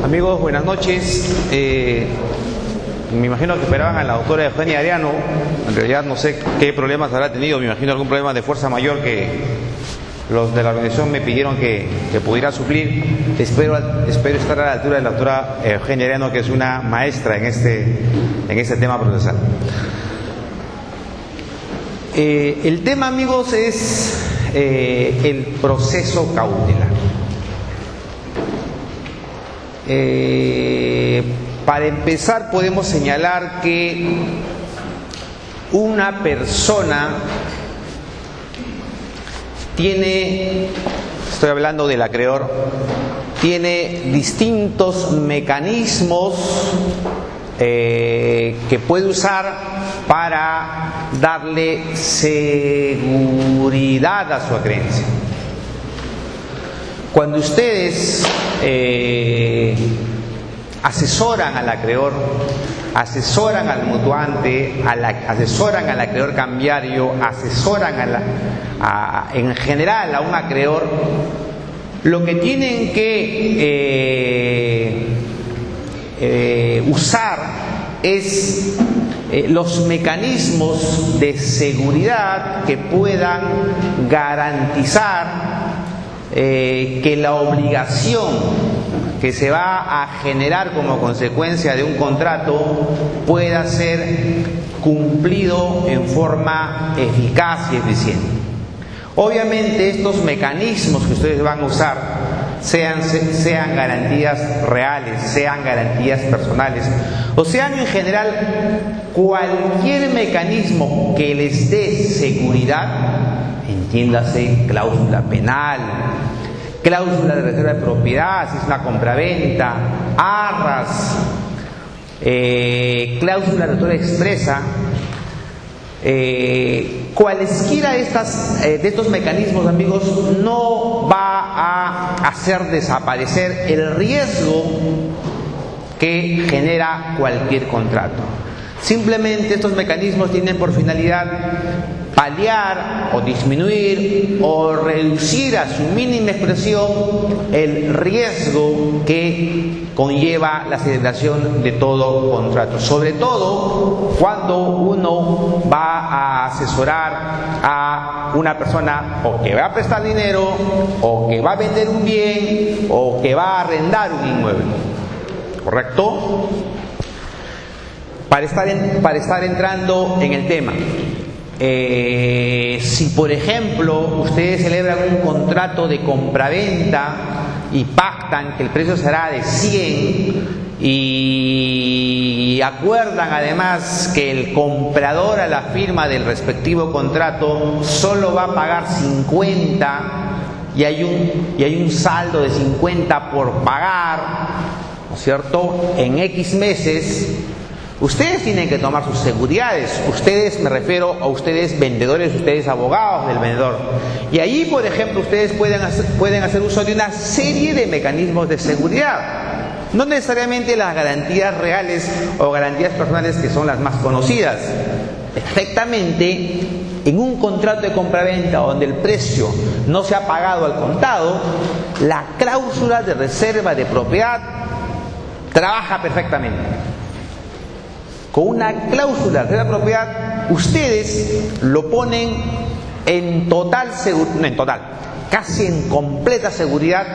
Amigos, buenas noches. Me imagino que esperaban a la doctora Eugenia Ariano. En realidad no sé qué problemas habrá tenido. Me imagino algún problema de fuerza mayor que los de la organización me pidieron que pudiera suplir. Espero estar a la altura de la doctora Eugenia Ariano, que es una maestra en este tema procesal. El tema, amigos, es el proceso cautelar. Para empezar, podemos señalar que una persona tiene, estoy hablando del acreedor, tiene distintos mecanismos que puede usar para darle seguridad a su acreencia. Cuando ustedes asesoran al acreedor, asesoran al mutuante, asesoran al acreedor cambiario, asesoran en general a un acreedor, lo que tienen que usar es los mecanismos de seguridad que puedan garantizar que la obligación que se va a generar como consecuencia de un contrato pueda ser cumplido en forma eficaz y eficiente. Obviamente estos mecanismos que ustedes van a usar sean garantías reales, sean garantías personales, o sean en general cualquier mecanismo que les dé seguridad, entiéndase cláusula penal, cláusula de reserva de propiedad, si es una compraventa, arras, cláusula de reserva expresa, cualesquiera de estos mecanismos, amigos, no va a hacer desaparecer el riesgo que genera cualquier contrato. Simplemente estos mecanismos tienen por finalidad paliar o disminuir o reducir a su mínima expresión el riesgo que conlleva la celebración de todo contrato, sobre todo cuando uno va a asesorar a una persona o que va a prestar dinero, o que va a vender un bien, o que va a arrendar un inmueble, ¿correcto? Para estar entrando en el tema, si por ejemplo ustedes celebran un contrato de compraventa y pactan que el precio será de 100 y acuerdan además que el comprador a la firma del respectivo contrato solo va a pagar 50 y hay un saldo de 50 por pagar, ¿no es cierto?, en X meses, ustedes tienen que tomar sus seguridades. Ustedes, me refiero a ustedes vendedores, ustedes abogados del vendedor. Y allí, por ejemplo, ustedes pueden hacer uso de una serie de mecanismos de seguridad. No necesariamente las garantías reales o garantías personales, que son las más conocidas. Perfectamente, en un contrato de compraventa donde el precio no se ha pagado al contado, la cláusula de reserva de propiedad trabaja perfectamente. Con una cláusula de la propiedad, ustedes lo ponen en total seguridad, no en total, casi en completa seguridad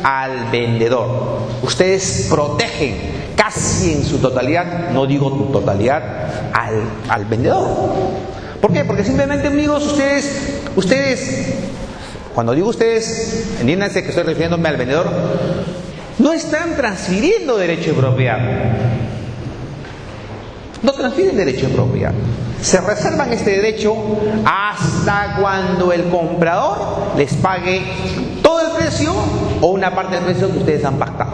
al vendedor. Ustedes protegen casi en su totalidad, no digo totalidad, al vendedor. ¿Por qué? Porque simplemente, amigos, ustedes, cuando digo ustedes, entiéndanse que estoy refiriéndome al vendedor, no están transfiriendo derecho de propiedad. No transfieren derecho de propiedad. Se reservan este derecho hasta cuando el comprador les pague todo el precio o una parte del precio que ustedes han pactado.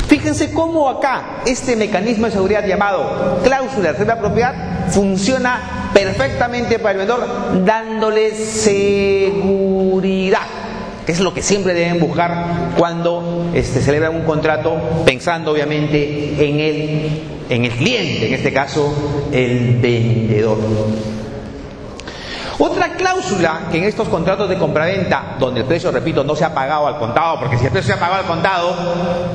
Fíjense cómo acá este mecanismo de seguridad llamado cláusula de reserva de propiedad funciona perfectamente para el vendedor, dándole seguridad, que es lo que siempre deben buscar cuando celebran un contrato, pensando obviamente en el cliente, en este caso el vendedor. Otra cláusula que en estos contratos de compraventa, donde el precio, repito, no se ha pagado al contado, porque si el precio se ha pagado al contado,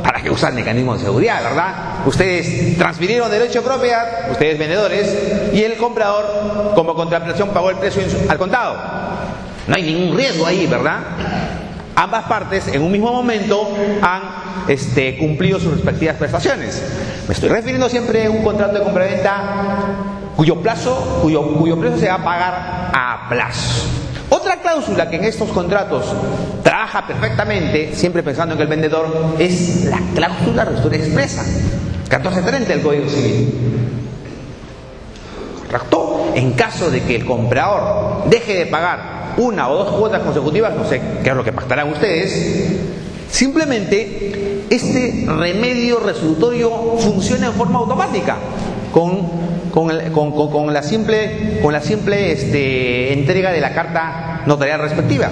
¿para qué usar el mecanismo de seguridad, verdad? Ustedes transfirieron derecho de propiedad, ustedes vendedores, y el comprador, como contraprestación, pagó el precio al contado. No hay ningún riesgo ahí, ¿verdad? Ambas partes en un mismo momento han cumplido sus respectivas prestaciones. Me estoy refiriendo siempre a un contrato de compraventa cuyo precio se va a pagar a plazo. Otra cláusula que en estos contratos trabaja perfectamente, siempre pensando en el vendedor, es la cláusula resolutoria expresa, 1430 del Código Civil. ¿Correcto? En caso de que el comprador deje de pagar una o dos cuotas consecutivas, no sé qué es lo que pactarán ustedes, simplemente este remedio resolutorio funciona en forma automática con la simple entrega de la carta notarial respectiva.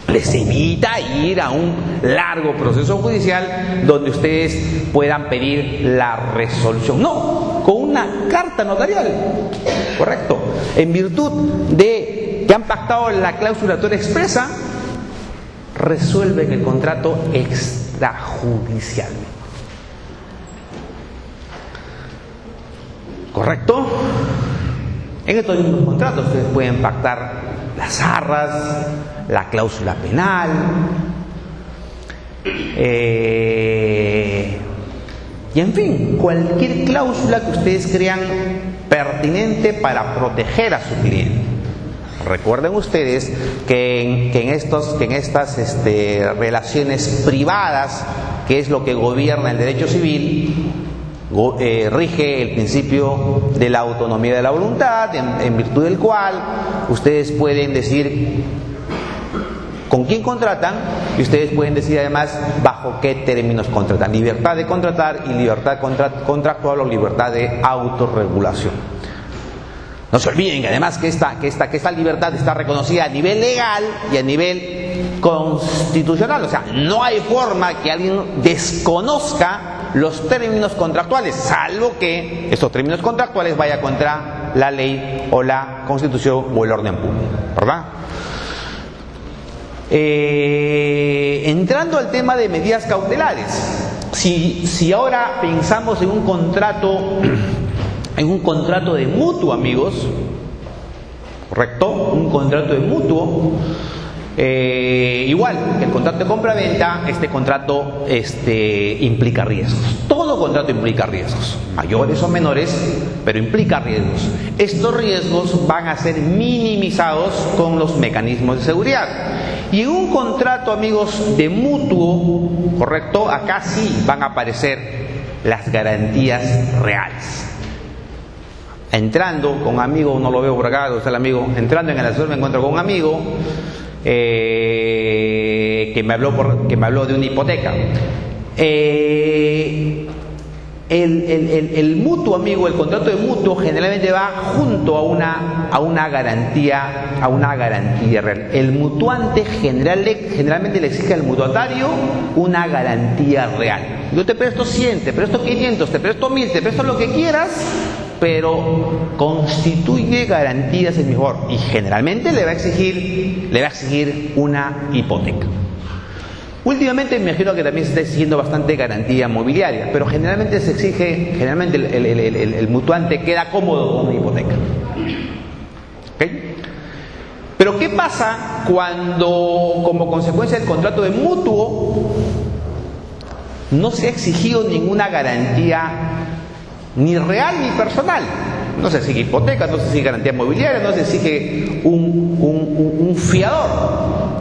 Les evita ir a un largo proceso judicial donde ustedes puedan pedir la resolución. No, con una carta notarial. Correcto. En virtud de que han pactado la cláusula resolutoria expresa, resuelven el contrato extrajudicialmente. ¿Correcto? En estos mismos contratos ustedes pueden pactar las arras, la cláusula penal, y en fin, cualquier cláusula que ustedes crean pertinente para proteger a su cliente. Recuerden ustedes que en estas relaciones privadas, que es lo que gobierna el derecho civil, rige el principio de la autonomía de la voluntad, en virtud del cual ustedes pueden decidir con quién contratan y ustedes pueden decidir además bajo qué términos contratan. Libertad de contratar y libertad contractual o libertad de autorregulación. No se olviden que además que esta libertad está reconocida a nivel legal y a nivel constitucional. O sea, no hay forma que alguien desconozca los términos contractuales, salvo que estos términos contractuales vayan contra la ley o la Constitución o el orden público, ¿verdad? Entrando al tema de medidas cautelares, si ahora pensamos en un contrato de mutuo, amigos, ¿correcto? Un contrato de mutuo, igual que el contrato de compra-venta, este contrato implica riesgos. Todo contrato implica riesgos, mayores o menores, pero implica riesgos. Estos riesgos van a ser minimizados con los mecanismos de seguridad. Y en un contrato, amigos, de mutuo, ¿correcto? Acá sí van a aparecer las garantías reales. Entrando con un amigo, no lo veo por acá, está el amigo, entrando en el ascensor me encuentro con un amigo que me habló de una hipoteca. El mutuo, amigo, el contrato de mutuo generalmente va junto a una garantía real. El mutuante generalmente le exige al mutuatario una garantía real. Yo te presto 100, te presto 500, te presto 1000, te presto lo que quieras, pero constituye garantías en mi favor y generalmente le va a exigir una hipoteca. Últimamente me imagino que también se está exigiendo bastante garantía mobiliaria, pero generalmente el mutuante queda cómodo con una hipoteca. ¿Okay? Pero ¿qué pasa cuando, como consecuencia del contrato de mutuo, no se ha exigido ninguna garantía ni real ni personal? No se exige hipoteca, no se exige garantía mobiliaria, no se exige un fiador.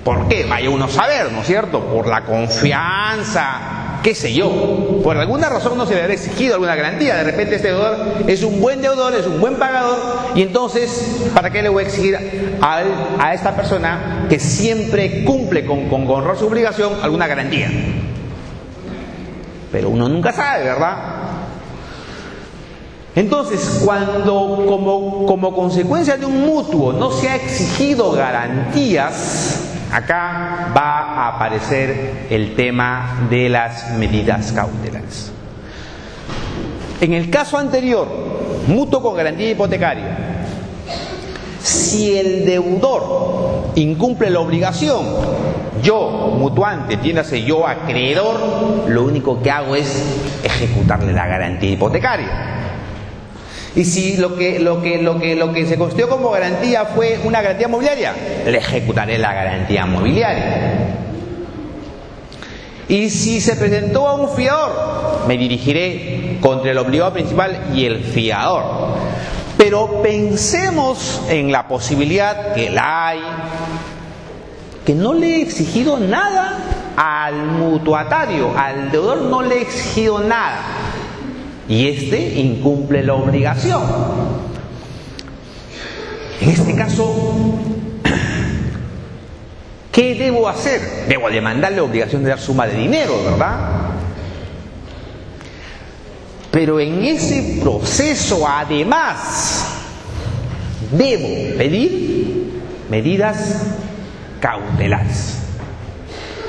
¿Por qué? Vaya uno a saber, ¿no es cierto? Por la confianza, qué sé yo. Por alguna razón no se le habrá exigido alguna garantía. De repente este deudor es un buen deudor, es un buen pagador, y entonces, ¿para qué le voy a exigir a esta persona que siempre cumple con honrar su obligación alguna garantía? Pero uno nunca sabe, ¿verdad? Entonces, cuando como consecuencia de un mutuo no se ha exigido garantías, acá va a aparecer el tema de las medidas cautelares. En el caso anterior, mutuo con garantía hipotecaria, Si el deudor incumple la obligación, yo, mutuante, entiéndase yo, acreedor, lo único que hago es ejecutarle la garantía hipotecaria. Y si lo que se constituyó como garantía fue una garantía mobiliaria, le ejecutaré la garantía mobiliaria. Y si se presentó a un fiador, me dirigiré contra el obligado principal y el fiador. Pero pensemos en la posibilidad que la hay, que no le he exigido nada al mutuatario, al deudor no le he exigido nada, y este incumple la obligación. En este caso, ¿qué debo hacer? Debo demandarle obligación de dar suma de dinero, ¿verdad? Pero en ese proceso, además, debo pedir medidas cautelares.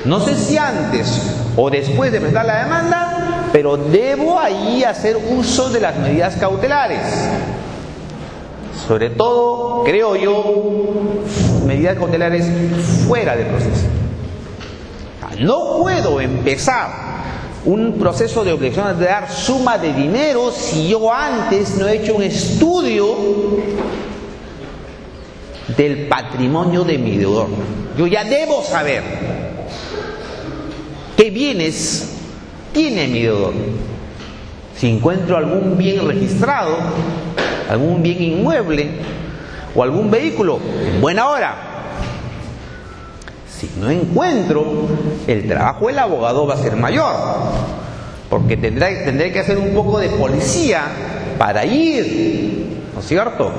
No sé si antes o después de presentar la demanda, pero debo ahí hacer uso de las medidas cautelares. Sobre todo, creo yo, medidas cautelares fuera del proceso. No puedo empezar un proceso de obligación de dar suma de dinero si yo antes no he hecho un estudio del patrimonio de mi deudor. Yo ya debo saber qué bienes tiene mi deudor. Si encuentro algún bien registrado, algún bien inmueble o algún vehículo, en buena hora. Si no encuentro, el trabajo del abogado va a ser mayor, porque tendré que hacer un poco de policía para ir, ¿no es cierto?,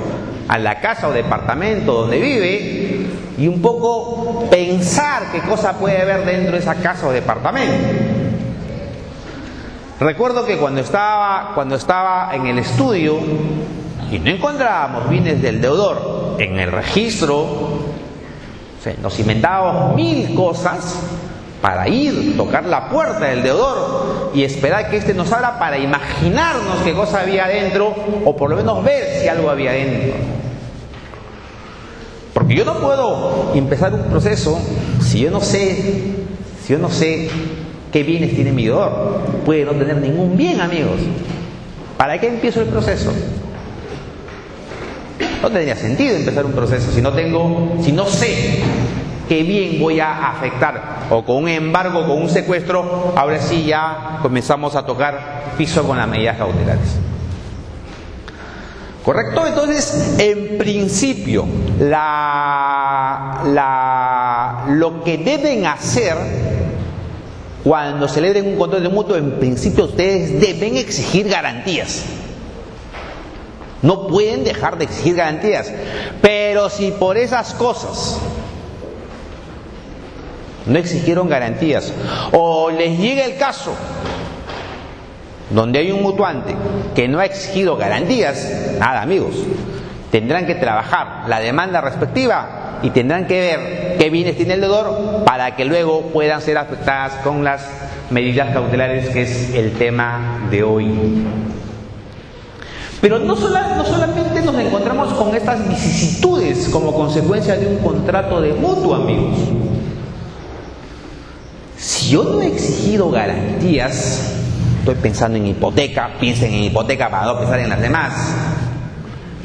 a la casa o departamento donde vive y un poco pensar qué cosa puede haber dentro de esa casa o departamento. Recuerdo que cuando estaba en el estudio y no encontrábamos bienes del deudor en el registro, nos inventábamos 1000 cosas para ir, tocar la puerta del deudor y esperar que éste nos abra para imaginarnos qué cosa había adentro, o por lo menos ver si algo había adentro. Porque yo no puedo empezar un proceso si yo no sé qué bienes tiene mi deudor. Puede no tener ningún bien, amigos. ¿Para qué empiezo el proceso? No tendría sentido empezar un proceso si no sé qué bien voy a afectar. O con un embargo, con un secuestro, ahora sí ya comenzamos a tocar piso con las medidas cautelares. ¿Correcto? Entonces, en principio, lo que deben hacer cuando celebren un contrato mutuo, en principio ustedes deben exigir garantías. No pueden dejar de exigir garantías. Pero si por esas cosas no exigieron garantías, o les llega el caso donde hay un mutuante que no ha exigido garantías, nada, amigos, tendrán que trabajar la demanda respectiva y tendrán que ver qué bienes tiene el deudor para que luego puedan ser afectadas con las medidas cautelares, que es el tema de hoy. Pero no solamente nos encontramos con estas vicisitudes como consecuencia de un contrato de mutuo, amigos. Si yo no he exigido garantías, estoy pensando en hipoteca, piensen en hipoteca para no pensar en las demás,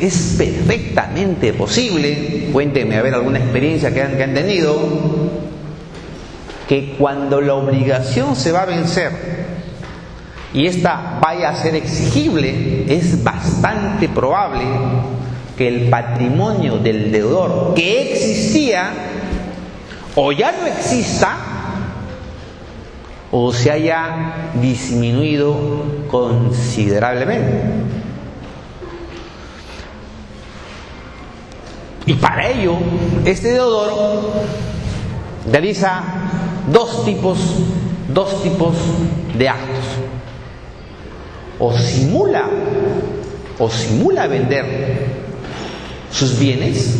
es perfectamente posible, cuéntenme a ver alguna experiencia que han tenido, que cuando la obligación se va a vencer y esta vaya a ser exigible, es bastante probable que el patrimonio del deudor que existía o ya no exista o se haya disminuido considerablemente. Y para ello, este deudor realiza dos tipos de actos. O simula vender sus bienes,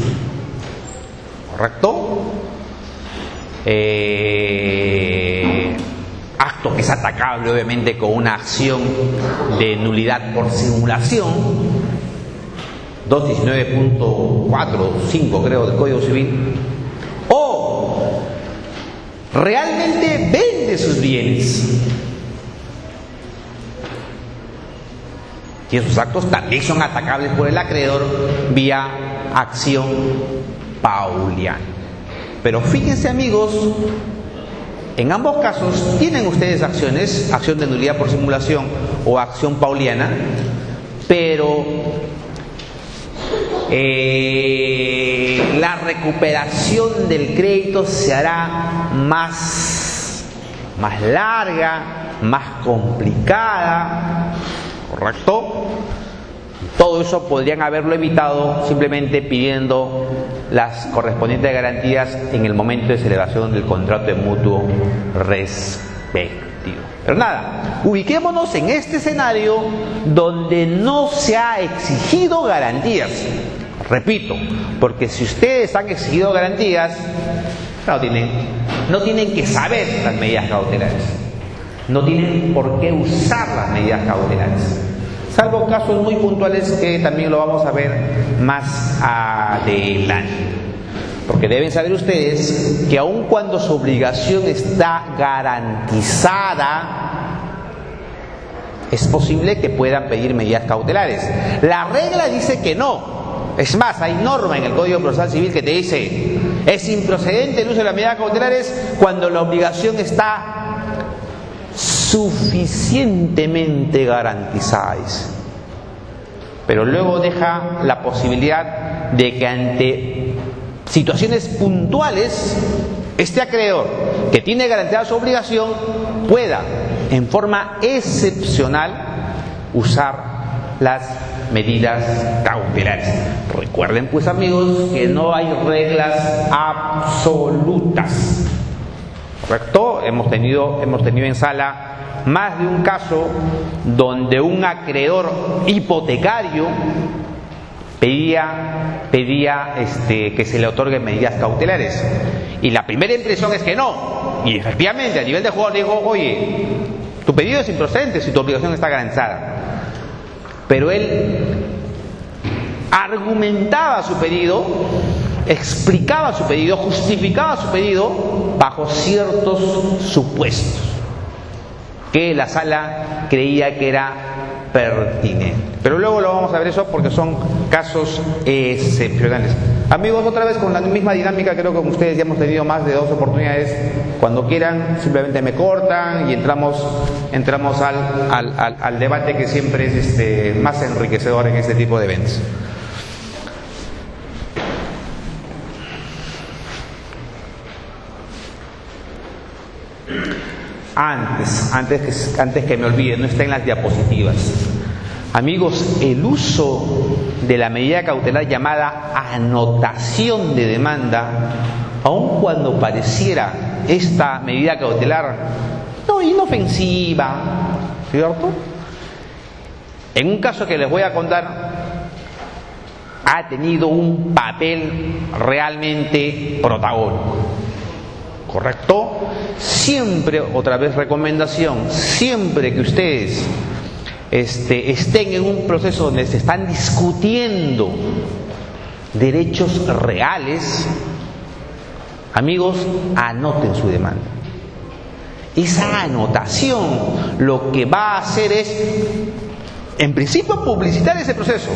¿correcto? Acto que es atacable obviamente con una acción de nulidad por simulación. 219.4.5 creo del Código Civil, o realmente vende sus bienes. Y esos actos también son atacables por el acreedor vía acción pauliana. Pero fíjense, amigos, en ambos casos tienen ustedes acciones, acción de nulidad por simulación o acción pauliana, pero la recuperación del crédito se hará más larga, más complicada, ¿correcto? Todo eso podrían haberlo evitado simplemente pidiendo las correspondientes garantías en el momento de celebración del contrato de mutuo respectivo. Pero nada, ubiquémonos en este escenario donde no se ha exigido garantías. Repito, porque si ustedes han exigido garantías, no tienen que saber las medidas cautelares. No tienen por qué usar las medidas cautelares. Salvo casos muy puntuales que también lo vamos a ver más adelante. Porque deben saber ustedes que aun cuando su obligación está garantizada, es posible que puedan pedir medidas cautelares. La regla dice que no. Es más, hay norma en el Código Procesal Civil que te dice: es improcedente el uso de las medidas cautelares cuando la obligación está suficientemente garantizada. Pero luego deja la posibilidad de que ante situaciones puntuales este acreedor que tiene garantizada su obligación pueda en forma excepcional usar las medidas cautelares. Recuerden pues, amigos, que no hay reglas absolutas, ¿correcto? Hemos tenido en sala más de un caso donde un acreedor hipotecario pedía que se le otorguen medidas cautelares, y la primera impresión es que no, y efectivamente a nivel de jugador dijo: oye, tu pedido es improcedente si tu obligación está garantizada. Pero él argumentaba su pedido, explicaba su pedido, justificaba su pedido bajo ciertos supuestos que la sala creía que era pertinente. Pero luego lo vamos a ver eso, porque son casos excepcionales. Amigos, otra vez con la misma dinámica, creo que con ustedes ya hemos tenido más de 2 oportunidades. Cuando quieran, simplemente me cortan y entramos al debate, que siempre es más enriquecedor en este tipo de eventos. Antes que me olvide, no está en las diapositivas. Amigos, el uso de la medida cautelar llamada anotación de demanda, aun cuando pareciera esta medida cautelar inofensiva, ¿cierto? En un caso que les voy a contar, ha tenido un papel realmente protagónico, ¿correcto? Siempre, otra vez recomendación, siempre que ustedes estén en un proceso donde se están discutiendo derechos reales, amigos, anoten su demanda. Esa anotación lo que va a hacer es, en principio, publicitar ese proceso,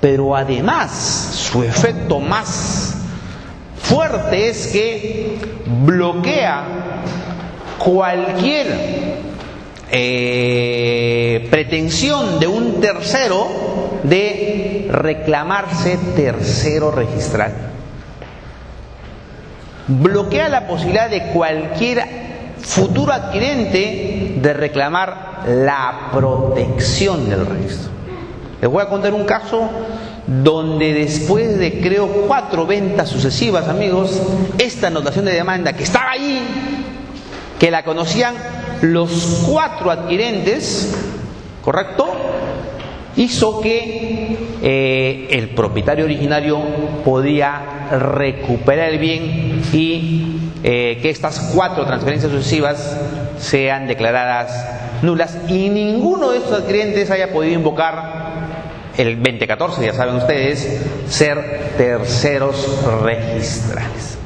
pero además su efecto más fuerte es que bloquea cualquier pretensión de un tercero de reclamarse tercero registral. Bloquea la posibilidad de cualquier futuro adquirente de reclamar la protección del registro. Les voy a contar un caso donde después de, creo, 4 ventas sucesivas, amigos, esta anotación de demanda que estaba ahí, que la conocían los 4 adquirentes, ¿correcto?, hizo que el propietario originario podía recuperar el bien y que estas 4 transferencias sucesivas sean declaradas nulas y ninguno de estos adquirentes haya podido invocar el 2014, ya saben ustedes, ser terceros registrales.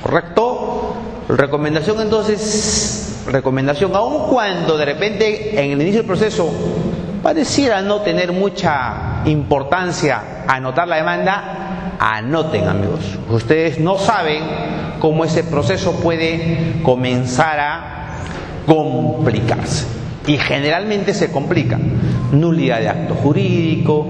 ¿Correcto? Recomendación entonces, aun cuando de repente en el inicio del proceso pareciera no tener mucha importancia anotar la demanda, anoten, amigos. Ustedes no saben cómo ese proceso puede comenzar a complicarse. Y generalmente se complica. Nulidad de acto jurídico,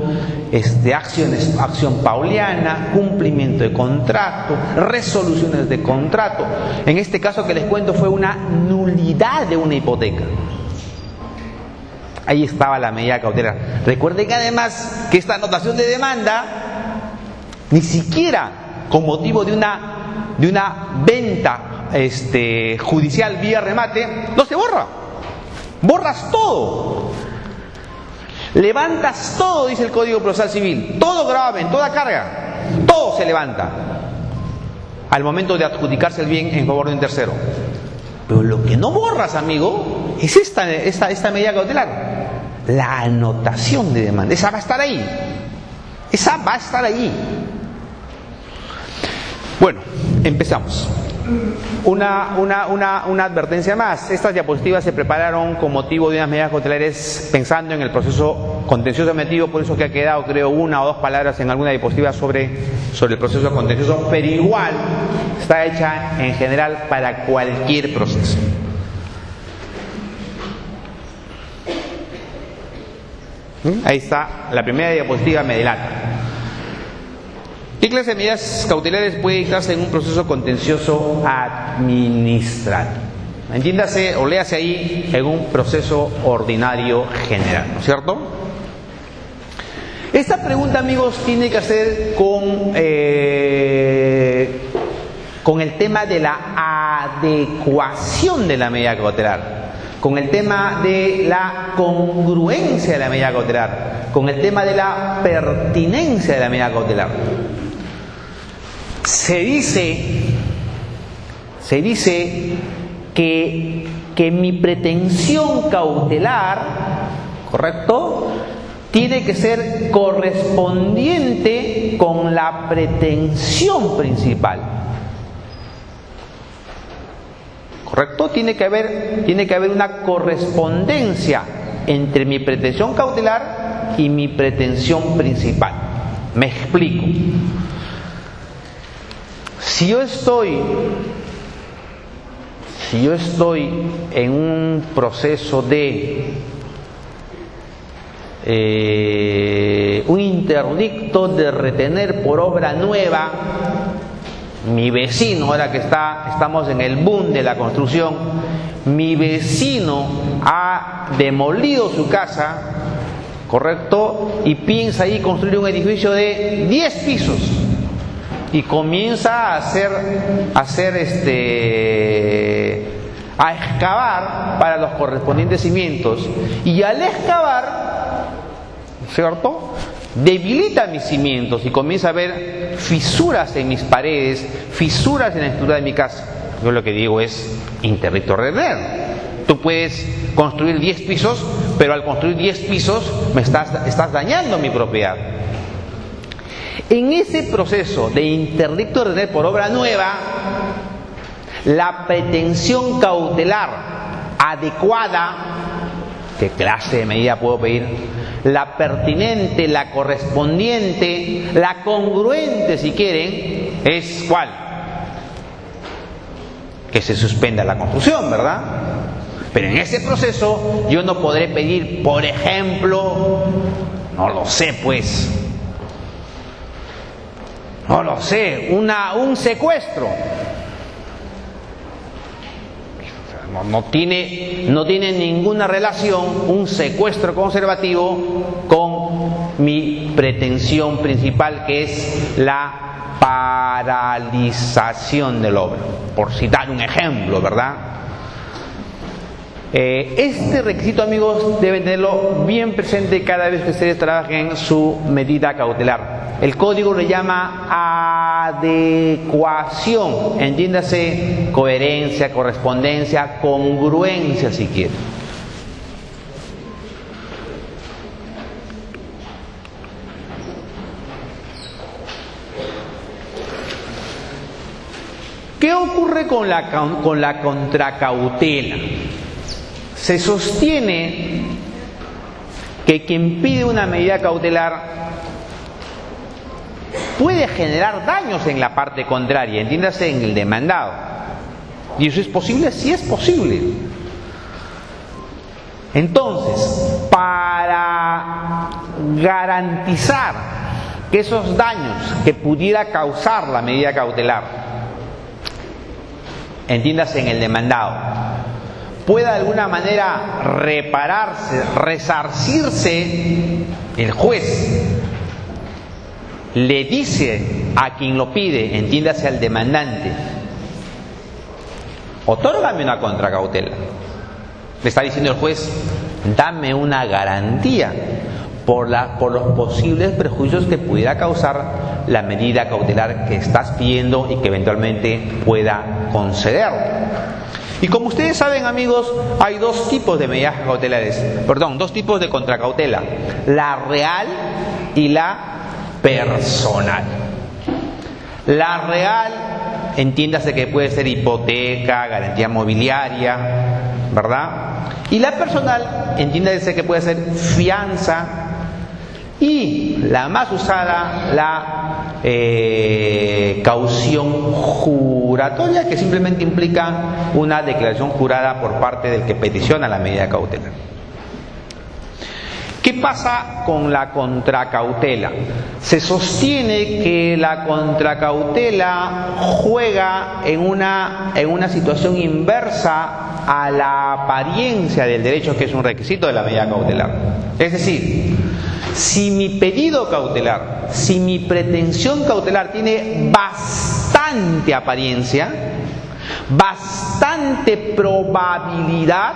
acción pauliana, cumplimiento de contrato, resoluciones de contrato. En este caso que les cuento fue una nulidad de una hipoteca. Ahí estaba la medida cautelar. Recuerden que además que esta anotación de demanda, ni siquiera con motivo de una venta judicial vía remate, no se borra. Borras todo. Levantas todo, dice el Código Procesal Civil. Todo gravamen, toda carga, todo se levanta al momento de adjudicarse el bien en favor de un tercero. Pero lo que no borras, amigo, es esta medida cautelar. La anotación de demanda. Esa va a estar ahí. Esa va a estar ahí. Bueno, empezamos. Una advertencia más. Estas diapositivas se prepararon con motivo de unas medidas cautelares pensando en el proceso contencioso admitido, por eso que ha quedado, creo, una o dos palabras en alguna diapositiva sobre el proceso contencioso, pero igual está hecha en general para cualquier proceso. Ahí está la primera diapositiva, me delata. ¿Qué clase de medidas cautelares puede dictarse en un proceso contencioso administrativo? Entiéndase o léase ahí en un proceso ordinario general, ¿no es cierto? Esta pregunta, amigos, tiene que hacer con el tema de la adecuación de la medida cautelar, con el tema de la congruencia de la medida cautelar, con el tema de la pertinencia de la medida cautelar. Se dice que mi pretensión cautelar, ¿correcto?, tiene que ser correspondiente con la pretensión principal. ¿Correcto? Tiene que haber una correspondencia entre mi pretensión cautelar y mi pretensión principal. Me explico. Si yo estoy en un proceso de un interdicto de retener por obra nueva, mi vecino, ahora que estamos en el boom de la construcción, mi vecino ha demolido su casa, ¿correcto?, y piensa ahí construir un edificio de 10 pisos y comienza a excavar para los correspondientes cimientos, y al excavar, ¿cierto?, debilita mis cimientos y comienza a haber fisuras en mis paredes, fisuras en la estructura de mi casa. Yo lo que digo es interdicto de retener. Tú puedes construir 10 pisos, pero al construir 10 pisos me estás dañando mi propiedad. En ese proceso de interdicto de retener por obra nueva, la pretensión cautelar adecuada, ¿qué clase de medida puedo pedir? La pertinente, la correspondiente, la congruente, si quieren, es ¿cuál? Que se suspenda la construcción, ¿verdad? Pero en ese proceso yo no podré pedir, por ejemplo, no lo sé, un secuestro. No tiene ninguna relación un secuestro conservativo con mi pretensión principal, que es la paralización del obra, por citar un ejemplo, ¿verdad? Este requisito, amigos, deben tenerlo bien presente cada vez que ustedes trabajen su medida cautelar. El código le llama adecuación, entiéndase coherencia, correspondencia, congruencia, si quiere. con la contracautela? Se sostiene que quien pide una medida cautelar puede generar daños en la parte contraria, entiéndase, en el demandado. ¿Y eso es posible? Sí es posible. Entonces, para garantizar que esos daños que pudiera causar la medida cautelar, entiéndase, en el demandado, pueda de alguna manera repararse, resarcirse, el juez le dice a quien lo pide, entiéndase al demandante, otórgame una contracautela. Le está diciendo el juez, dame una garantía por los posibles perjuicios que pudiera causar la medida cautelar que estás pidiendo y que eventualmente pueda conceder. Y como ustedes saben, amigos, hay dos tipos de medidas cautelares, dos tipos de contracautela: la real y la personal. La real, entiéndase que puede ser hipoteca, garantía mobiliaria, ¿verdad? Y la personal, entiéndase que puede ser fianza, y la más usada, la caución juratoria, que simplemente implica una declaración jurada por parte del que peticiona la medida cautelar. ¿Qué pasa con la contracautela? Se sostiene que la contracautela juega en una situación inversa a la apariencia del derecho, que es un requisito de la medida cautelar. Es decir, si mi pedido cautelar, si mi pretensión cautelar tiene bastante apariencia, bastante probabilidad,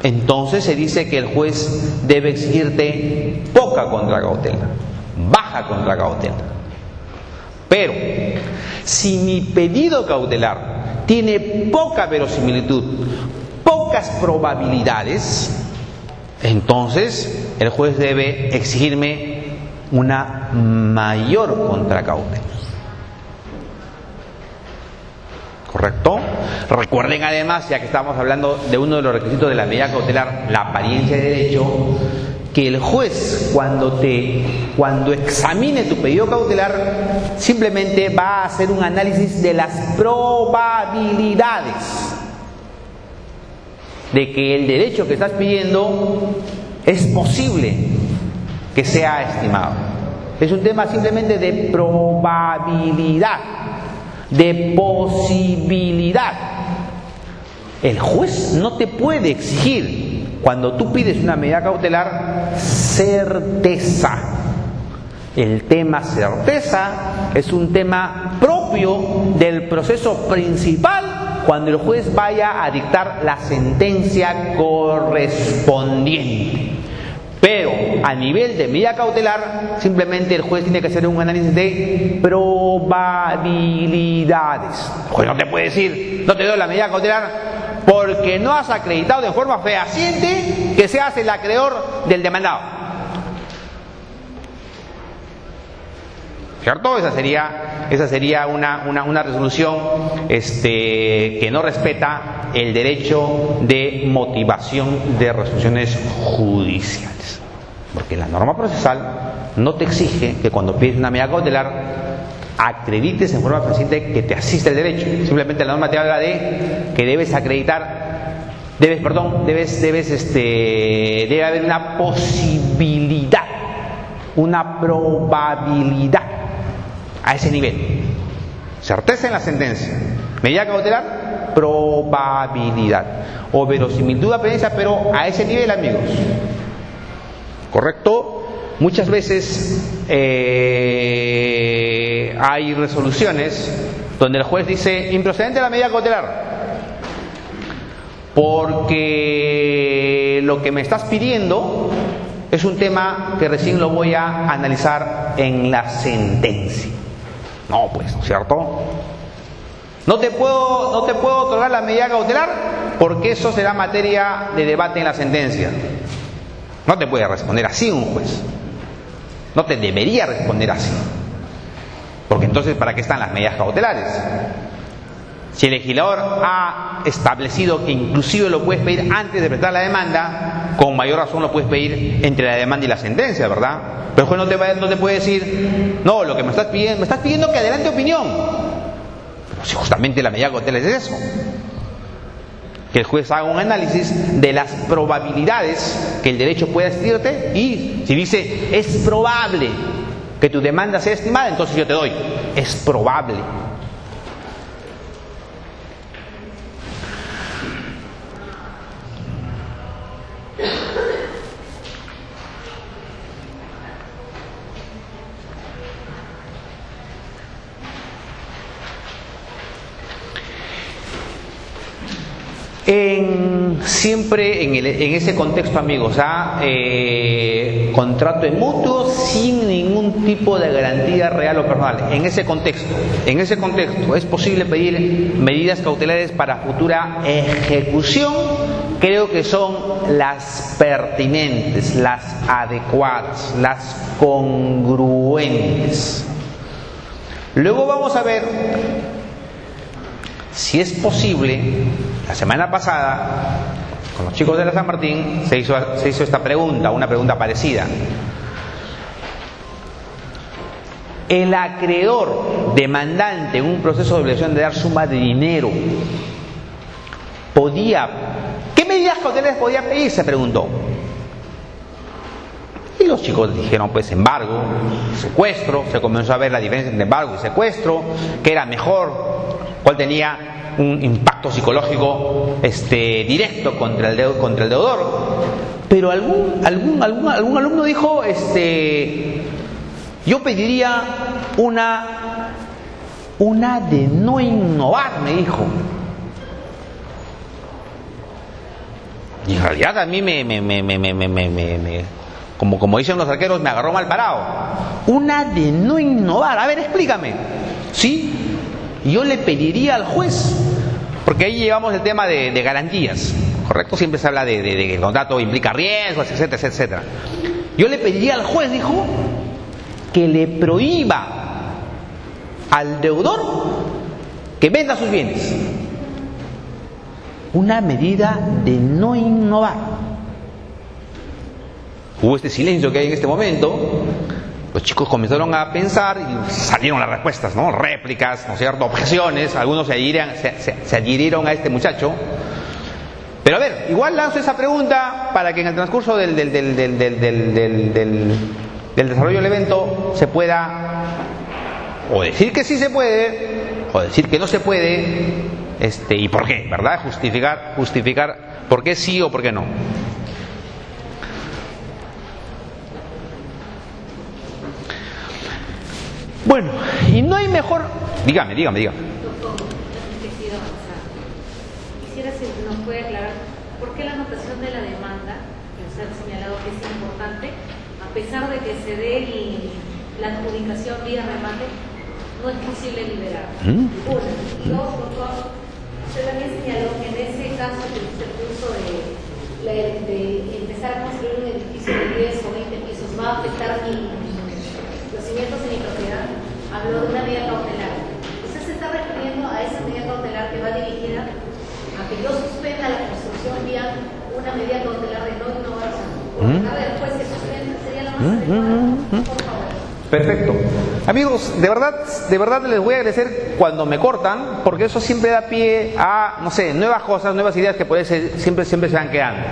entonces se dice que el juez debe exigirte poca contracautela, baja contracautela. Pero si mi pedido cautelar tiene poca verosimilitud, pocas probabilidades, entonces el juez debe exigirme una mayor contracautela. ¿Correcto? Recuerden además, ya que estamos hablando de uno de los requisitos de la medida cautelar, la apariencia de derecho, que el juez cuando examine tu pedido cautelar simplemente va a hacer un análisis de las probabilidades de que el derecho que estás pidiendo es posible que sea estimado. Es un tema simplemente de probabilidad, de posibilidad. El juez no te puede exigir, cuando tú pides una medida cautelar, certeza. El tema certeza es un tema propio del proceso principal, cuando el juez vaya a dictar la sentencia correspondiente. Pero a nivel de medida cautelar, simplemente el juez tiene que hacer un análisis de probabilidades. El juez no te puede decir, no te doy la medida cautelar porque no has acreditado de forma fehaciente que seas el acreedor del demandado. ¿Cierto? Esa sería una resolución que no respeta el derecho de motivación de resoluciones judiciales. Porque la norma procesal no te exige que cuando pides una medida cautelar acredites en forma fehaciente que te asiste el derecho. Simplemente la norma te habla de que debe haber una posibilidad, una probabilidad a ese nivel. Certeza en la sentencia, medida cautelar, probabilidad o verosimilitud de apariencia, pero a ese nivel, amigos. ¿Correcto? Muchas veces hay resoluciones donde el juez dice improcedente la medida cautelar porque lo que me estás pidiendo es un tema que recién lo voy a analizar en la sentencia. No, pues, ¿no es cierto? No te puedo otorgar la medida cautelar porque eso será materia de debate en la sentencia. No te puede responder así un juez. No te debería responder así. Porque entonces, ¿para qué están las medidas cautelares? Si el legislador ha establecido que inclusive lo puedes pedir antes de presentar la demanda, con mayor razón lo puedes pedir entre la demanda y la sentencia, ¿verdad? Pero el juez no te puede decir, no, lo que me estás pidiendo que adelante opinión. Pero si justamente la medida cautelar es eso, que el juez haga un análisis de las probabilidades que el derecho pueda asistirte, y si dice es probable que tu demanda sea estimada, entonces yo te doy, es probable. Siempre en ese contexto, amigos, contrato de mutuo sin ningún tipo de garantía real o personal. En ese contexto es posible pedir medidas cautelares para futura ejecución. Creo que son las pertinentes, las adecuadas, las congruentes. Luego vamos a ver si es posible. La semana pasada, con los chicos de la San Martín, se hizo esta pregunta, una pregunta parecida. El acreedor demandante en un proceso de obligación de dar suma de dinero ¿qué medidas cautelares podía pedir? Se preguntó. Y los chicos dijeron, pues embargo, secuestro. Se comenzó a ver la diferencia entre embargo y secuestro, qué era mejor, cuál tenía un impacto psicológico directo contra el deudor. Pero algún alumno dijo, yo pediría una de no innovar, me dijo. Y en realidad a mí como dicen los arqueros, me agarró mal parado. Una de no innovar. A ver, explícame. ¿Sí? Yo le pediría al juez, porque ahí llevamos el tema de garantías, ¿correcto? Siempre se habla de que el contrato implica riesgos, etcétera, etcétera. Yo le pediría al juez, dijo, que le prohíba al deudor que venda sus bienes. Una medida de no innovar. Hubo este silencio que hay en este momento. Los chicos comenzaron a pensar y salieron las respuestas, ¿no? Réplicas, ¿no es cierto? Objeciones. Algunos se adhirieron a este muchacho. Pero a ver, igual lanzo esa pregunta para que en el transcurso del desarrollo del evento se pueda o decir que sí se puede o decir que no se puede, y por qué, ¿verdad? Justificar por qué sí o por qué no. Bueno, y no hay mejor... Dígame. Doctor, quisiera si nos puede aclarar por qué la anotación de la demanda, que usted ha señalado que es importante, a pesar de que se dé la adjudicación vía remate, no es posible liberar. Una. Y dos, doctor, usted también señaló que en ese caso que usted puso de empezar a construir un edificio de 10 o 20 pisos va a afectar los cimientos en mi propiedad, habló de una medida cautelar. ¿Usted se está refiriendo a esa medida cautelar que va dirigida a que yo suspenda la construcción vía una medida cautelar de no innovación? Porque después se suspende, sería la más adecuada, por favor. Perfecto. Amigos, de verdad les voy a agradecer cuando me cortan, porque eso siempre da pie a, no sé, nuevas cosas, nuevas ideas que por siempre se van quedando.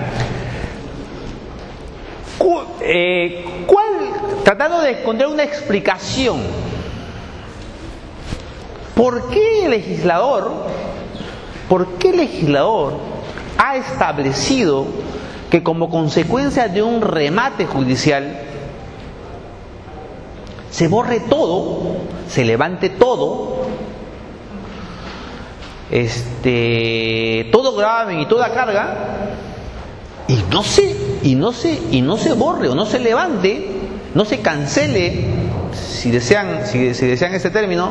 Tratando de encontrar una explicación. ¿Por qué el legislador ha establecido que como consecuencia de un remate judicial se borre todo, se levante todo, todo gravamen y toda carga, y no se borre o no se levante, no se cancele, si desean este término,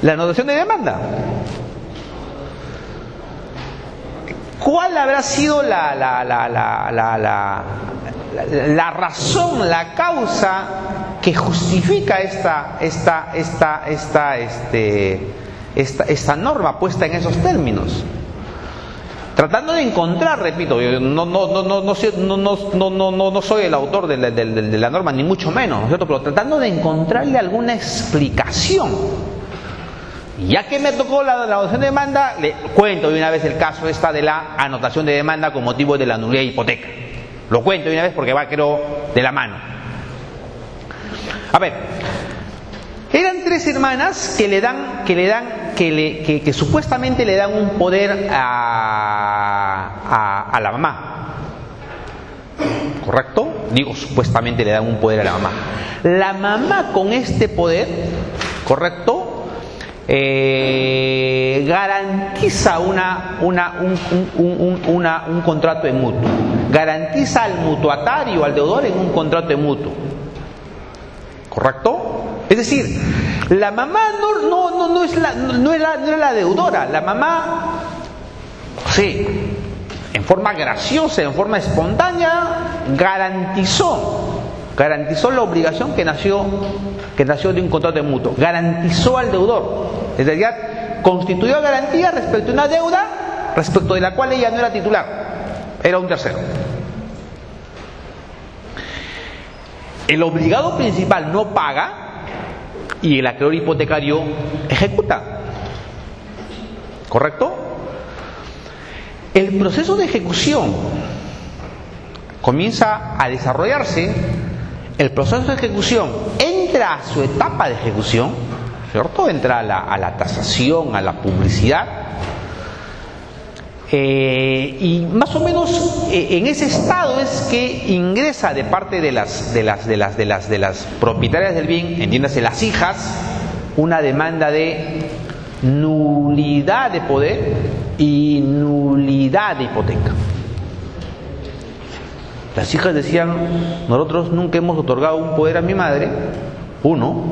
la anotación de demanda? ¿Cuál habrá sido la razón, la causa que justifica esta esta norma puesta en esos términos. Tratando de encontrar, repito, yo no soy el autor de la norma, ni mucho menos, ¿no es cierto? Pero tratando de encontrarle alguna explicación. Y ya que me tocó la adopción de demanda, le cuento de una vez el caso de la anotación de demanda con motivo de la nulidad de hipoteca. Lo cuento de una vez porque va, creo, de la mano. A ver, eran 3 hermanas que supuestamente le dan un poder a la mamá. ¿Correcto? Digo, supuestamente le dan un poder a la mamá. La mamá con este poder, ¿correcto? Garantiza un contrato de mutuo. Garantiza al mutuatario, al deudor, en un contrato de mutuo. ¿Correcto? Es decir, la mamá no era la deudora. La mamá, sí, en forma graciosa, en forma espontánea, garantizó la obligación que nació de un contrato de mutuo. Garantizó al deudor. Es decir, constituyó garantía respecto a una deuda respecto de la cual ella no era titular, era un tercero. El obligado principal no paga y el acreedor hipotecario ejecuta. ¿Correcto? El proceso de ejecución comienza a desarrollarse. El proceso de ejecución entra a su etapa de ejecución, ¿cierto? Entra a la tasación, a la publicidad. Y más o menos en ese estado es que ingresa de parte de las propietarias del bien, entiéndase las hijas, una demanda de nulidad de poder y nulidad de hipoteca. Las hijas decían: nosotros nunca hemos otorgado un poder a mi madre, 1,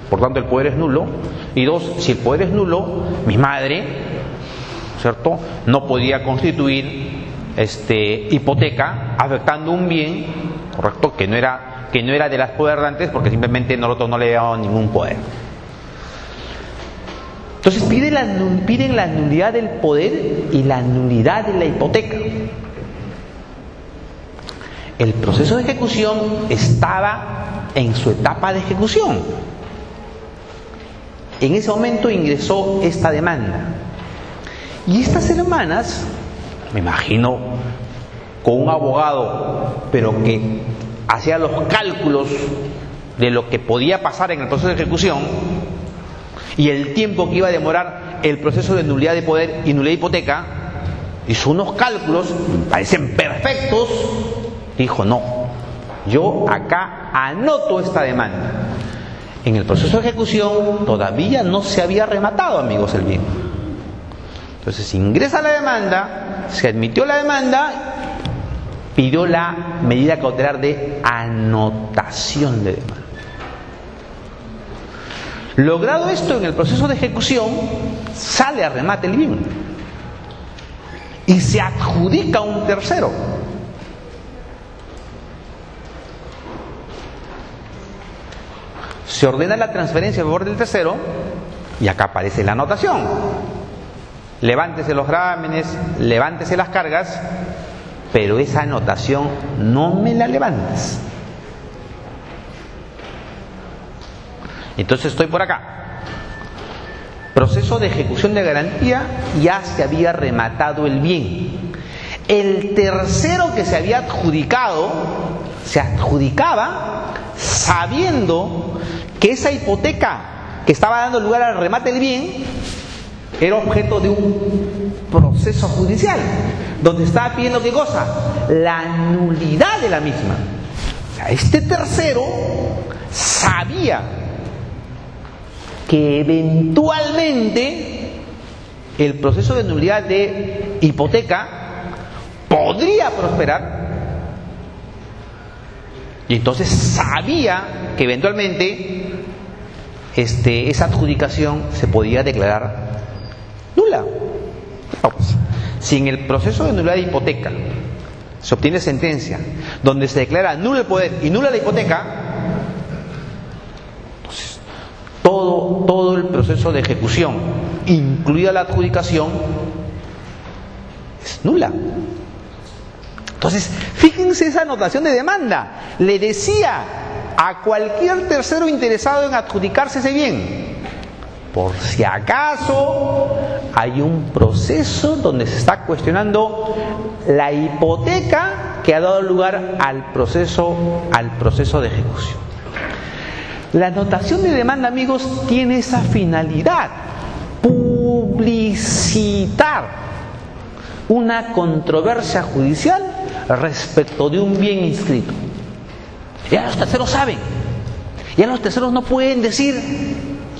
por tanto el poder es nulo, y 2, si el poder es nulo, mi madre, ¿cierto?, no podía constituir hipoteca afectando un bien, correcto, que no era de las poderdantes, porque simplemente nosotros no le dábamos ningún poder. Entonces piden la nulidad del poder y la nulidad de la hipoteca. El proceso de ejecución estaba en su etapa de ejecución. En ese momento ingresó esta demanda. Y estas hermanas, me imagino, con un abogado, pero que hacía los cálculos de lo que podía pasar en el proceso de ejecución y el tiempo que iba a demorar el proceso de nulidad de poder y nulidad de hipoteca, hizo unos cálculos, me parecen perfectos. Dijo: no, yo acá anoto esta demanda. En el proceso de ejecución todavía no se había rematado, amigos, el bien. Entonces ingresa la demanda, se admitió la demanda, pidió la medida cautelar de anotación de demanda. Logrado esto, en el proceso de ejecución sale a remate el bien y se adjudica a un tercero. Se ordena la transferencia a favor del tercero y acá aparece la anotación: levántese los grámenes, levántese las cargas, pero esa anotación no me la levantes. Entonces estoy por acá. Proceso de ejecución de garantía, ya se había rematado el bien. El tercero que se había adjudicado, se adjudicaba sabiendo que esa hipoteca que estaba dando lugar al remate del bien era objeto de un proceso judicial, donde estaba pidiendo ¿qué cosa? La nulidad de la misma. O sea, este tercero sabía que eventualmente el proceso de nulidad de hipoteca podría prosperar, y entonces sabía que eventualmente esa adjudicación se podía declarar nula. Vamos. Si en el proceso de nulidad de hipoteca se obtiene sentencia donde se declara nulo el poder y nula la hipoteca, entonces todo el proceso de ejecución, incluida la adjudicación, es nula. Entonces, fíjense esa anotación de demanda. Le decía a cualquier tercero interesado en adjudicarse ese bien, por si acaso hay un proceso donde se está cuestionando la hipoteca que ha dado lugar al proceso de ejecución. La anotación de demanda, amigos, tiene esa finalidad: publicitar una controversia judicial respecto de un bien inscrito. Ya los terceros saben, ya los terceros no pueden decir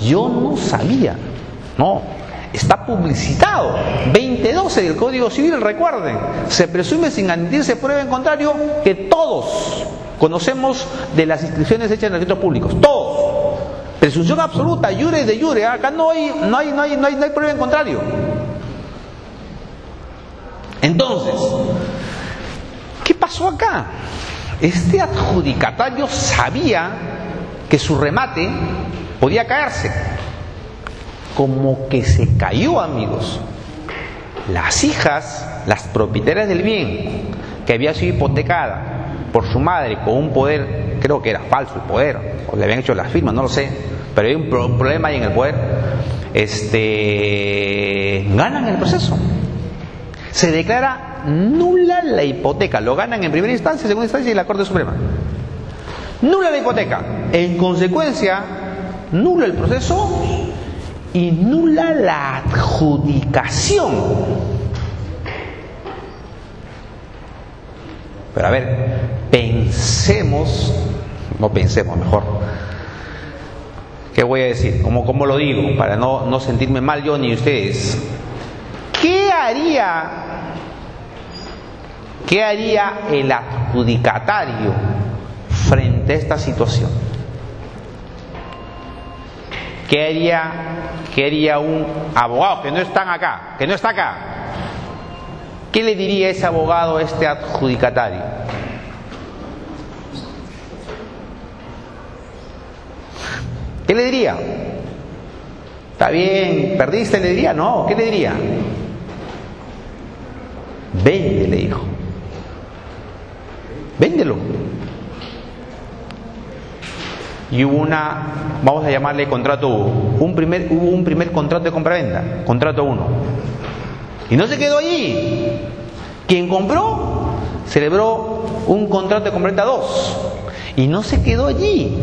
yo no sabía. No, está publicitado. 2012 del Código Civil, recuerden, se presume sin admitirse prueba en contrario que todos conocemos de las inscripciones hechas en registros públicos, todos. Presunción absoluta, iure de iure. Acá no hay prueba en contrario. Entonces, ¿qué pasó acá? Este adjudicatario sabía que su remate podía caerse. Como que se cayó, amigos. Las hijas, las propietarias del bien, que había sido hipotecada por su madre con un poder, creo que era falso el poder, o le habían hecho las firmas, no lo sé, pero hay un problema ahí en el poder, ganan el proceso. Se declara nula la hipoteca, lo ganan en primera instancia, segunda instancia y la Corte Suprema. Nula la hipoteca, en consecuencia, nulo el proceso y nula la adjudicación. Pero a ver, mejor. ¿Qué voy a decir? ¿Cómo lo digo? Para no sentirme mal yo ni ustedes. ¿Qué haría el adjudicatario frente a esta situación? ¿Qué haría un abogado que no está acá? ¿Qué le diría ese abogado a este adjudicatario? ¿Qué le diría? ¿Está bien? ¿Perdiste? ¿Le diría? No. ¿Qué le diría? Vende, le dijo. Véndelo. Y hubo vamos a llamarle contrato 1. Hubo un primer contrato de compraventa, contrato 1. Y no se quedó allí. Quien compró celebró un contrato de compraventa 2. Y no se quedó allí.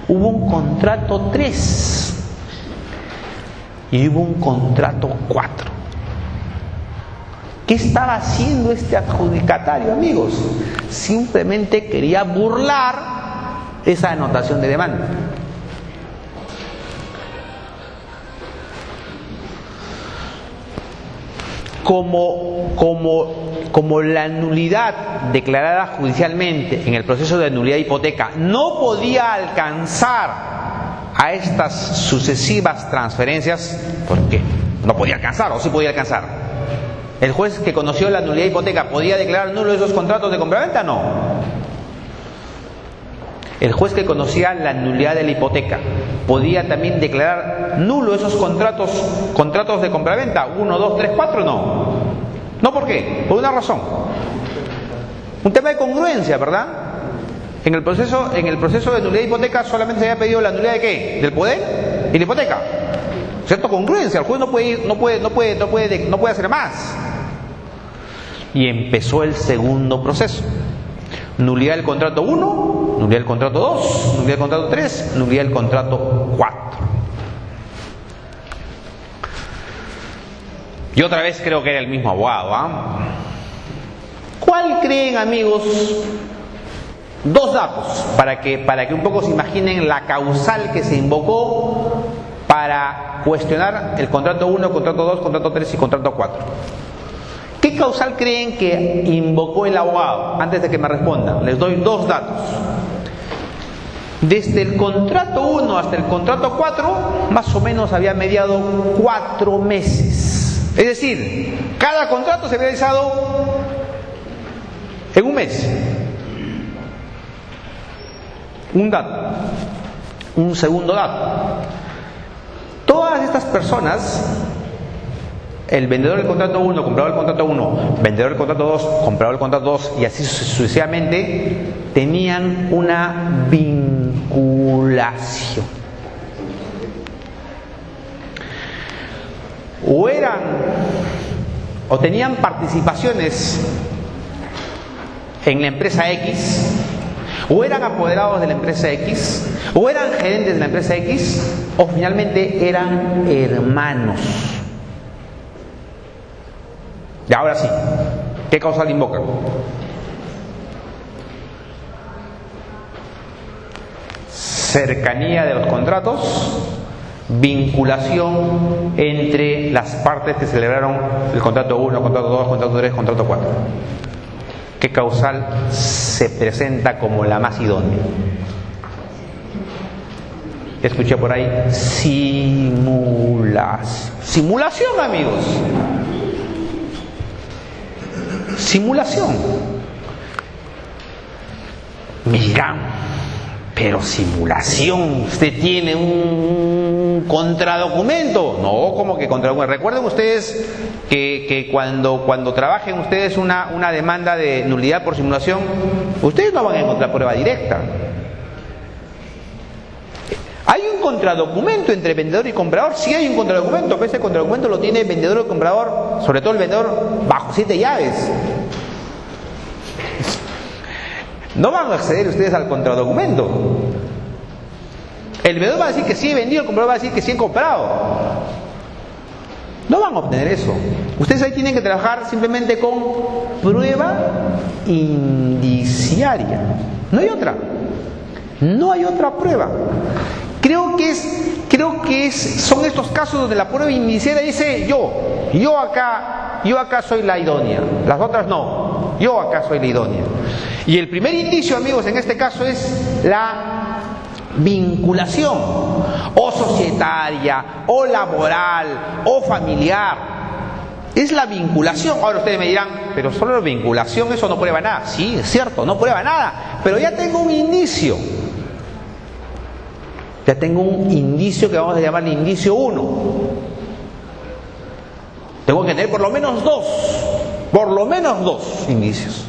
Hubo un contrato 3. Y hubo un contrato 4. ¿Qué estaba haciendo este adjudicatario, amigos? Simplemente quería burlar esa anotación de demanda. Como la nulidad declarada judicialmente en el proceso de nulidad de hipoteca no podía alcanzar a estas sucesivas transferencias, ¿por qué? No podía alcanzar, o sí podía alcanzar. ¿El juez que conoció la nulidad de hipoteca podía declarar nulo esos contratos de compraventa? No. El juez que conocía la nulidad de la hipoteca podía también declarar nulo esos contratos de compraventa, 1, 2, 3, 4, no. ¿No por qué? Por una razón. Un tema de congruencia, ¿verdad? En el proceso de nulidad de hipoteca solamente se había pedido la nulidad de ¿qué? Del poder y la hipoteca. ¿Cierto? Congruencia. El juez no puede hacer más. Y empezó el segundo proceso. Nulidad del contrato 1, nulidad del contrato 2, nulidad del contrato 3, nulidad del contrato 4. Y otra vez creo que era el mismo abogado, ¿Cuál creen, amigos? 2 datos para que un poco se imaginen la causal que se invocó para cuestionar el contrato 1, contrato 2, contrato 3 y contrato 4. ¿Qué causal creen que invocó el abogado? Antes de que me respondan, les doy 2 datos. Desde el contrato 1 hasta el contrato 4, más o menos había mediado 4 meses. Es decir, cada contrato se había realizado en un mes. Un dato. un segundo dato. Todas estas personas, el vendedor del contrato 1, comprador del contrato 1, vendedor del contrato 2, comprador del contrato 2 y así sucesivamente, tenían una vinculación. O tenían participaciones en la empresa X, o eran apoderados de la empresa X, o eran gerentes de la empresa X, o finalmente eran hermanos. Y ahora sí, ¿qué causal invocan? Cercanía de los contratos, vinculación entre las partes que celebraron el contrato 1, contrato 2, contrato 3, contrato 4. ¿Qué causal se presenta como la más idónea? Escuché por ahí, simulación, amigos. Simulación. Me dirán, pero simulación, usted tiene un contradocumento. No, como que contradocumento. Recuerden ustedes que cuando trabajen ustedes una demanda de nulidad por simulación, ustedes no van a encontrar prueba directa. ¿Hay un contradocumento entre vendedor y comprador? Sí hay un contradocumento, pero ese contradocumento lo tiene el vendedor y el comprador, sobre todo el vendedor, bajo 7 llaves. No van a acceder ustedes al contradocumento. El vendedor va a decir que sí he vendido, el comprador va a decir que sí he comprado. No van a obtener eso. Ustedes ahí tienen que trabajar simplemente con prueba indiciaria. No hay otra. No hay otra prueba. Creo que son estos casos donde la prueba indiciaria dice yo acá soy la idónea, las otras no, yo acá soy la idónea. Y el primer indicio, amigos, en este caso es la vinculación, o societaria, o laboral, o familiar. Es la vinculación. Ahora ustedes me dirán, pero solo la vinculación, eso no prueba nada. Sí, es cierto, no prueba nada, pero ya tengo un indicio. Ya tengo un indicio que vamos a llamarle indicio 1. Tengo que tener por lo menos dos indicios.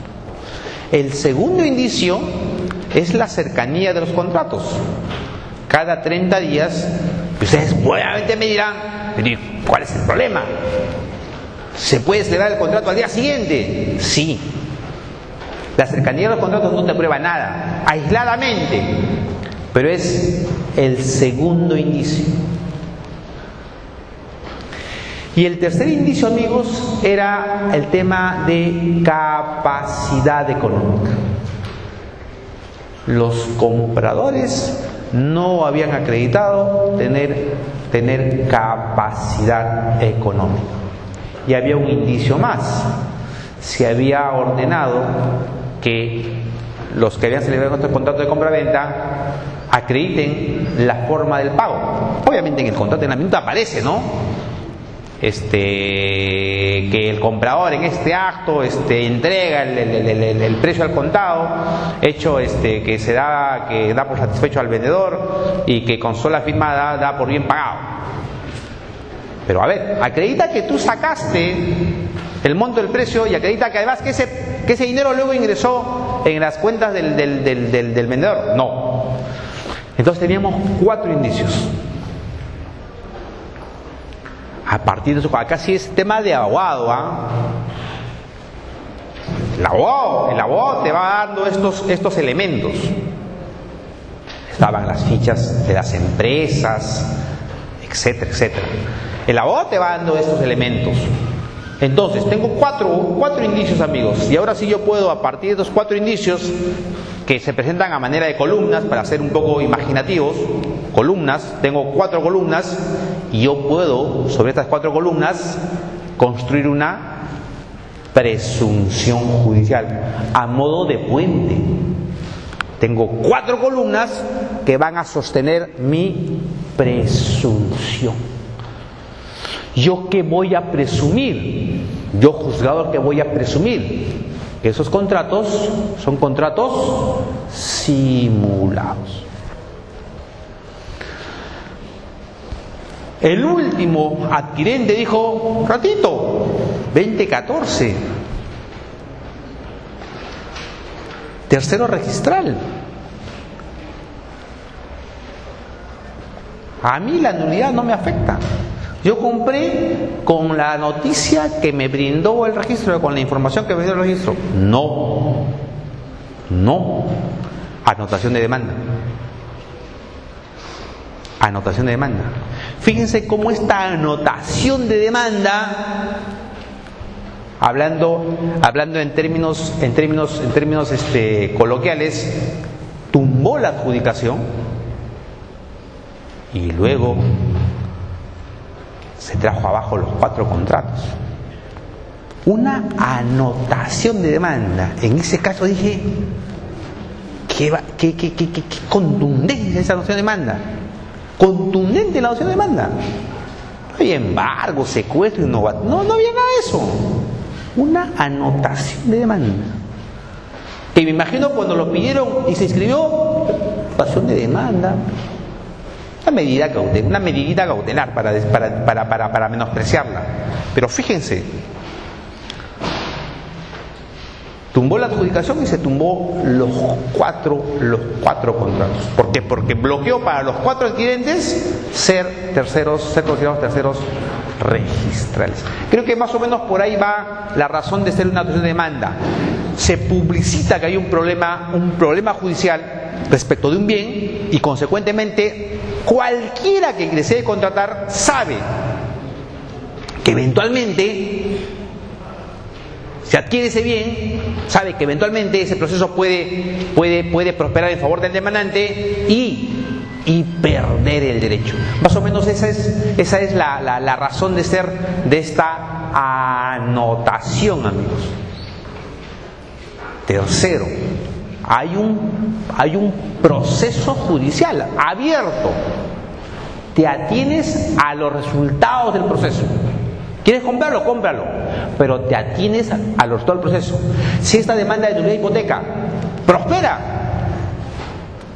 El segundo indicio es la cercanía de los contratos. Cada 30 días, ustedes obviamente me dirán, ¿cuál es el problema? ¿Se puede celebrar el contrato al día siguiente? Sí. La cercanía de los contratos no te prueba nada, aisladamente, pero es el segundo indicio. Y el tercer indicio, amigos, era el tema de capacidad económica. Los compradores no habían acreditado tener capacidad económica. Y había un indicio más. Se había ordenado que los que habían celebrado nuestro contrato de compra-venta acrediten la forma del pago. Obviamente en el contrato en la minuta aparece, ¿no? Que el comprador en este acto entrega el precio al contado, hecho que da por satisfecho al vendedor y que con sola firma da por bien pagado. Pero a ver, acredita que tú sacaste el monto del precio y acredita que además que ese dinero luego ingresó en las cuentas del vendedor. No. Entonces teníamos 4 indicios. A partir de eso, acá sí es tema de abogado, ¿ah? El abogado te va dando estos elementos. Estaban las fichas de las empresas, etcétera, etcétera. El abogado te va dando estos elementos. Entonces, tengo cuatro indicios, amigos, y ahora sí yo puedo, a partir de estos 4 indicios, que se presentan a manera de columnas, para ser un poco imaginativos, tengo 4 columnas, y yo puedo, sobre estas 4 columnas, construir una presunción judicial, a modo de puente. Tengo 4 columnas que van a sostener mi presunción. ¿Yo qué voy a presumir? Yo, juzgador, ¿qué voy a presumir? Que esos contratos son contratos simulados. El último adquirente dijo, ratito, 2014. Tercero registral. A mí la nulidad no me afecta. Yo compré con la noticia que me brindó el registro, con la información que me dio el registro. No. Anotación de demanda. Anotación de demanda. Fíjense cómo esta anotación de demanda, hablando en términos coloquiales, tumbó la adjudicación y luego se trajo abajo los 4 contratos. Una anotación de demanda. En ese caso dije, qué contundencia esa noción de demanda. Contundente la noción de demanda. No había embargo, secuestro, innovación. No había nada de eso. Una anotación de demanda. Que me imagino cuando lo pidieron y se escribió, anotación de demanda. Una medidita cautelar para menospreciarla. Pero fíjense, tumbó la adjudicación y se tumbó los cuatro contratos. ¿Por qué? Porque bloqueó para los 4 adquirentes ser considerados terceros registrales. Creo que más o menos por ahí va la razón de ser una anotación de demanda. Se publicita que hay un problema judicial respecto de un bien y consecuentemente cualquiera que desee contratar sabe que eventualmente se adquiere ese bien, sabe que eventualmente ese proceso puede prosperar en favor del demandante y perder el derecho. Más o menos esa es la razón de ser de esta anotación, amigos. Tercero, hay un proceso judicial abierto. Te atienes a los resultados del proceso. ¿Quieres comprarlo? Cómpralo. Pero te atienes a los resultados del proceso. Si esta demanda de nulidad de hipoteca prospera,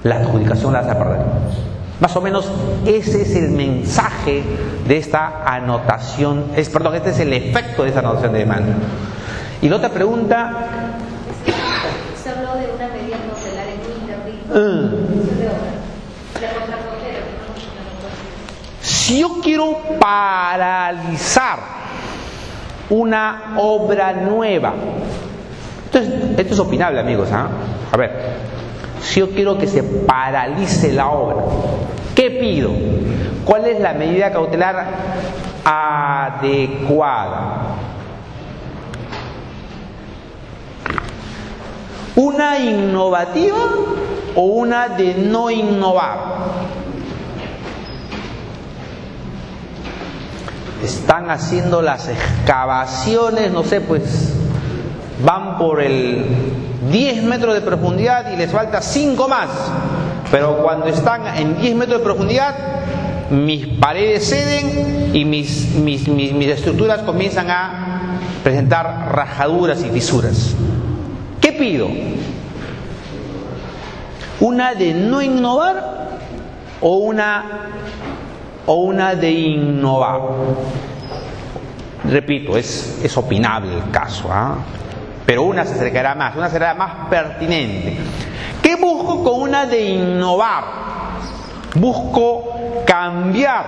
la adjudicación la vas a perder. Más o menos ese es el mensaje de esta anotación, este es el efecto de esta anotación de demanda. Y la otra pregunta... Se habló de una medida cautelar en Internet. Si yo quiero paralizar una obra nueva, entonces, esto es opinable, amigos, ¿eh? A ver, si yo quiero que se paralice la obra, ¿qué pido? ¿Cuál es la medida cautelar adecuada? ¿Una innovativa o una de no innovar? Están haciendo las excavaciones, no sé, pues van por el 10 metros de profundidad y les falta 5 más. Pero cuando están en 10 metros de profundidad, mis paredes ceden y mis estructuras comienzan a presentar rajaduras y fisuras. ¿Qué pido? ¿Una de no innovar o una de innovar? Repito, es opinable el caso, ¿eh? Pero una será más pertinente. ¿Qué busco con una de innovar? Busco cambiar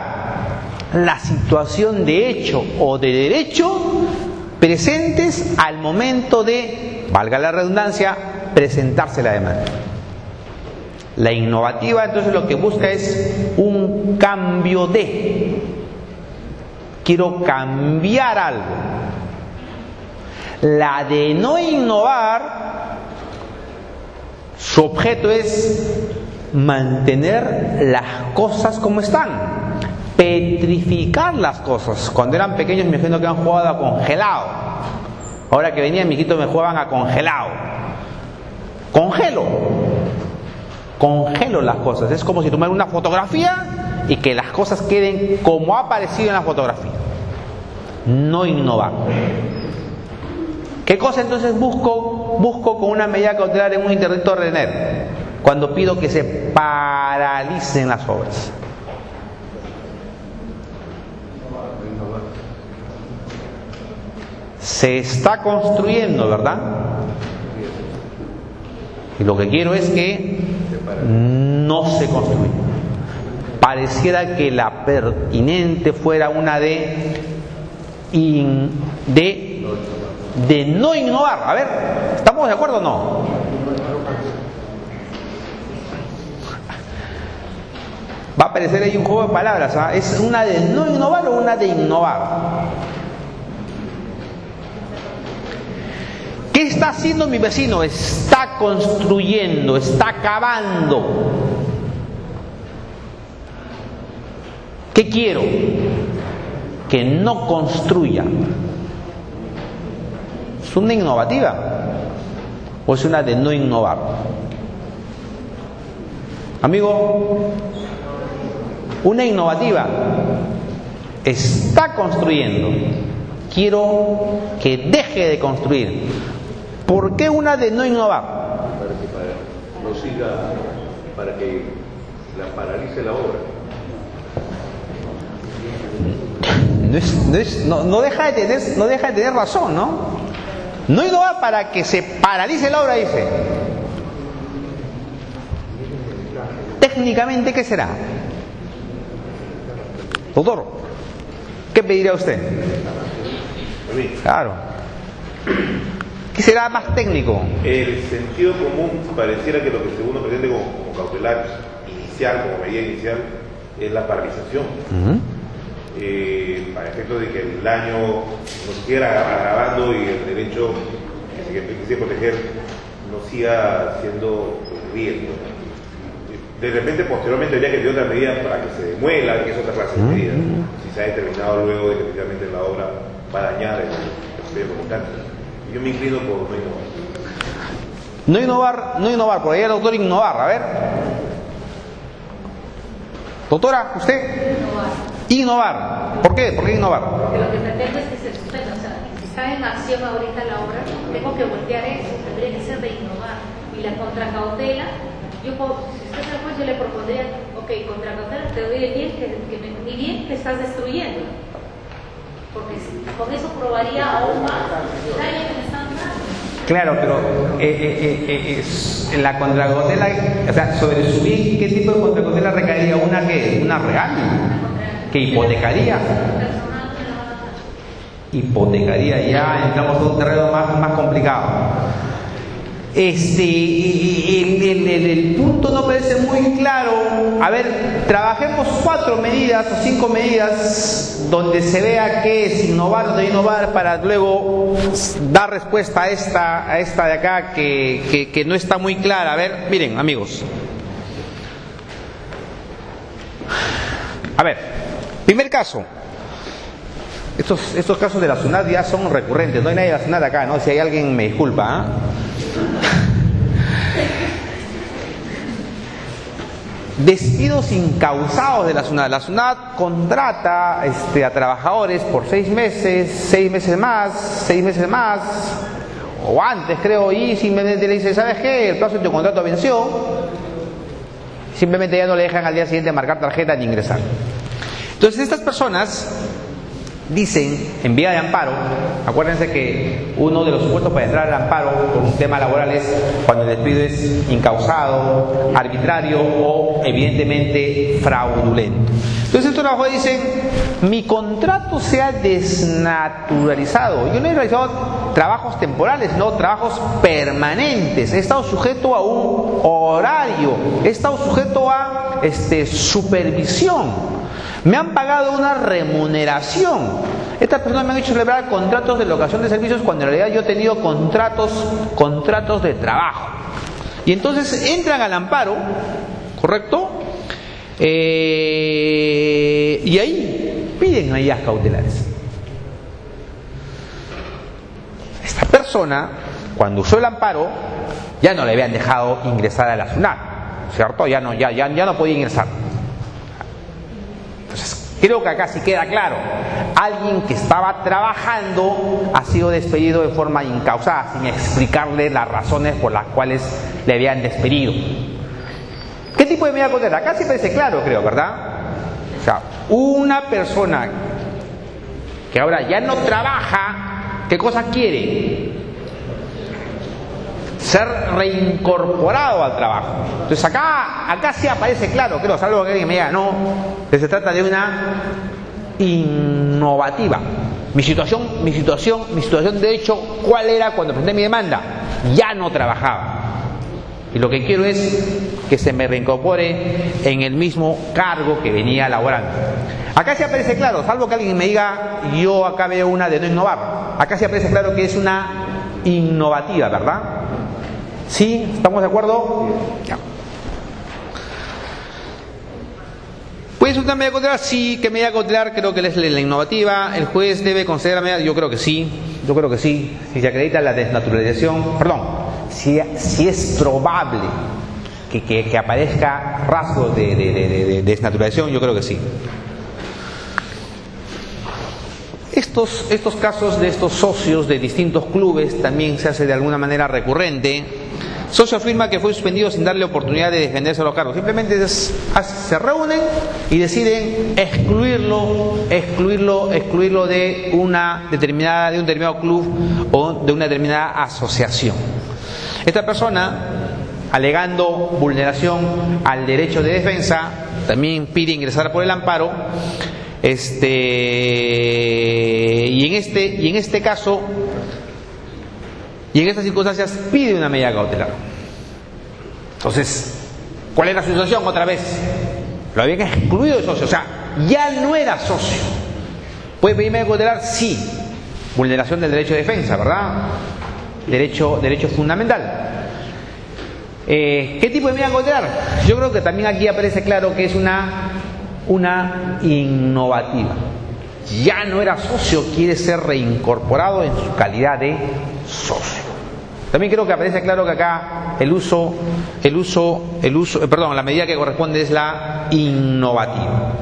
la situación de hecho o de derecho presentes al momento de, valga la redundancia, presentarse la demanda. La innovativa entonces lo que busca es un cambio de. Quiero cambiar algo. La de no innovar, su objeto es mantener las cosas como están, petrificar las cosas. Cuando eran pequeños me imagino que han jugado a congelado. Ahora que venía mi hijito me jugaban a congelado. Congelo las cosas. Es como si tomara una fotografía y que las cosas queden como ha aparecido en la fotografía. No innovar. ¿Qué cosa entonces busco con una medida cautelar en un interdicto de retener? Cuando pido que se paralicen las obras. se está construyendo, ¿verdad? Y lo que quiero es que no se construya. Pareciera que la pertinente fuera una de no innovar. A ver, ¿estamos de acuerdo o no? Va a aparecer ahí un juego de palabras, ¿ah? ¿Es una de no innovar o una de innovar? ¿Qué está haciendo mi vecino? Está construyendo, está cavando. ¿Qué quiero? Que no construya. ¿Es una innovativa o es una de no innovar? Amigo, una innovativa. Está construyendo. Quiero que deje de construir. ¿Por qué una de no innovar? Para que la paralice la obra. No deja de tener razón, ¿no? No innovar para que se paralice la obra, dice. Técnicamente, ¿qué será? Doctor, ¿qué pediría usted? Claro. ¿Qué será más técnico? El sentido común pareciera que lo que uno pretende como cautelar inicial, como medida inicial, es la paralización. Para efecto de que el daño no siga agravando y el derecho que se quise proteger no siga siendo riesgo. De repente, posteriormente, habría que tener otra medida para que se demuela, que es otra clase de medida, si se ha determinado luego de que efectivamente la obra va a dañar el medio comunitario. Yo me inclino por no innovar. No innovar, por ahí el doctor innovar, a ver. Doctora, ¿usted? Innovar. ¿Por qué? ¿Por qué innovar? Porque lo que pretendo es que se suspenda, o sea, si está en acción ahorita la obra, tengo que voltear eso, tendría que ser de innovar. Y la contracautela, si usted se acuerda, yo le propondría, ok, contracautela, te doy el bien que estás destruyendo. Porque con eso probaría aún más el daño que me están dando. Claro, pero la contracautela, o sea, sobre su bien, ¿qué tipo de contracautela recaería? ¿Una real? ¿Que hipotecaría? Hipotecaría, ya entramos a un terreno más complicado. El punto no parece muy claro. A ver, trabajemos 4 medidas o 5 medidas donde se vea qué es innovar o no innovar para luego dar respuesta a esta de acá que no está muy clara. A ver, miren, amigos. A ver, primer caso. Estos casos de la SUNAT ya son recurrentes. No hay nadie de la SUNAT acá, ¿no? Si hay alguien, me disculpa, ¿eh? Despidos incausados de la SUNAT. La SUNAT contrata a trabajadores por 6 meses, 6 meses más, o antes creo, y simplemente le dice, ¿sabes qué? El plazo de tu contrato venció. Simplemente ya no le dejan al día siguiente marcar tarjeta ni ingresar. Entonces estas personas dicen, en vía de amparo, acuérdense que uno de los supuestos para entrar al amparo por un tema laboral es cuando el despido es incausado, arbitrario o evidentemente fraudulento. Entonces estos trabajadores dicen, mi contrato se ha desnaturalizado. Yo no he realizado trabajos temporales, no trabajos permanentes. He estado sujeto a un horario, he estado sujeto a supervisión. Me han pagado una remuneración. Estas personas me han hecho celebrar contratos de locación de servicios cuando en realidad yo he tenido contratos de trabajo. Y entonces entran al amparo, ¿correcto? Y ahí piden medidas cautelares. Esta persona, cuando usó el amparo, ya no le habían dejado ingresar a la SUNAT, ¿cierto? Ya no podía ingresar. Entonces, creo que acá sí queda claro. Alguien que estaba trabajando ha sido despedido de forma incausada, sin explicarle las razones por las cuales le habían despedido. ¿Qué tipo de medida cautelar? Acá sí parece claro, creo, ¿verdad? O sea, una persona que ahora ya no trabaja ¿qué cosa quiere? Ser reincorporado al trabajo. Entonces acá sí aparece claro, creo, salvo que alguien me diga, no, que se trata de una innovativa. Mi situación de hecho, ¿cuál era cuando presenté mi demanda? Ya no trabajaba. Y lo que quiero es que se me reincorpore en el mismo cargo que venía laborando. Acá sí aparece claro, salvo que alguien me diga, yo acá veo una de no innovar. Acá sí aparece claro que es una innovativa, ¿verdad? ¿Sí? ¿Estamos de acuerdo? Ya. ¿Puede ser una medida cautelar? Sí, ¿qué medida cautelar? Creo que es la innovativa. ¿El juez debe conceder la medida? Yo creo que sí. Si se acredita la desnaturalización, si es probable que aparezca rasgos de desnaturalización, yo creo que sí. Estos casos de estos socios de distintos clubes también se hace de alguna manera recurrente. Socio afirma que fue suspendido sin darle oportunidad de defenderse a los cargos. Simplemente se reúnen y deciden excluirlo de un determinado club o de una determinada asociación. Esta persona, alegando vulneración al derecho de defensa, también pide ingresar por el amparo. Y en este caso y en estas circunstancias pide una medida cautelar. Entonces, ¿cuál era su situación? Otra vez, lo habían excluido de socio, o sea, ya no era socio. ¿Puede pedir medida cautelar? Sí. Vulneración del derecho de defensa, ¿verdad? Derecho fundamental. ¿Qué tipo de medida cautelar? Yo creo que también aquí aparece claro que es una innovativa. Ya no era socio, quiere ser reincorporado en su calidad de socio. También creo que aparece claro que acá la medida que corresponde es la innovativa.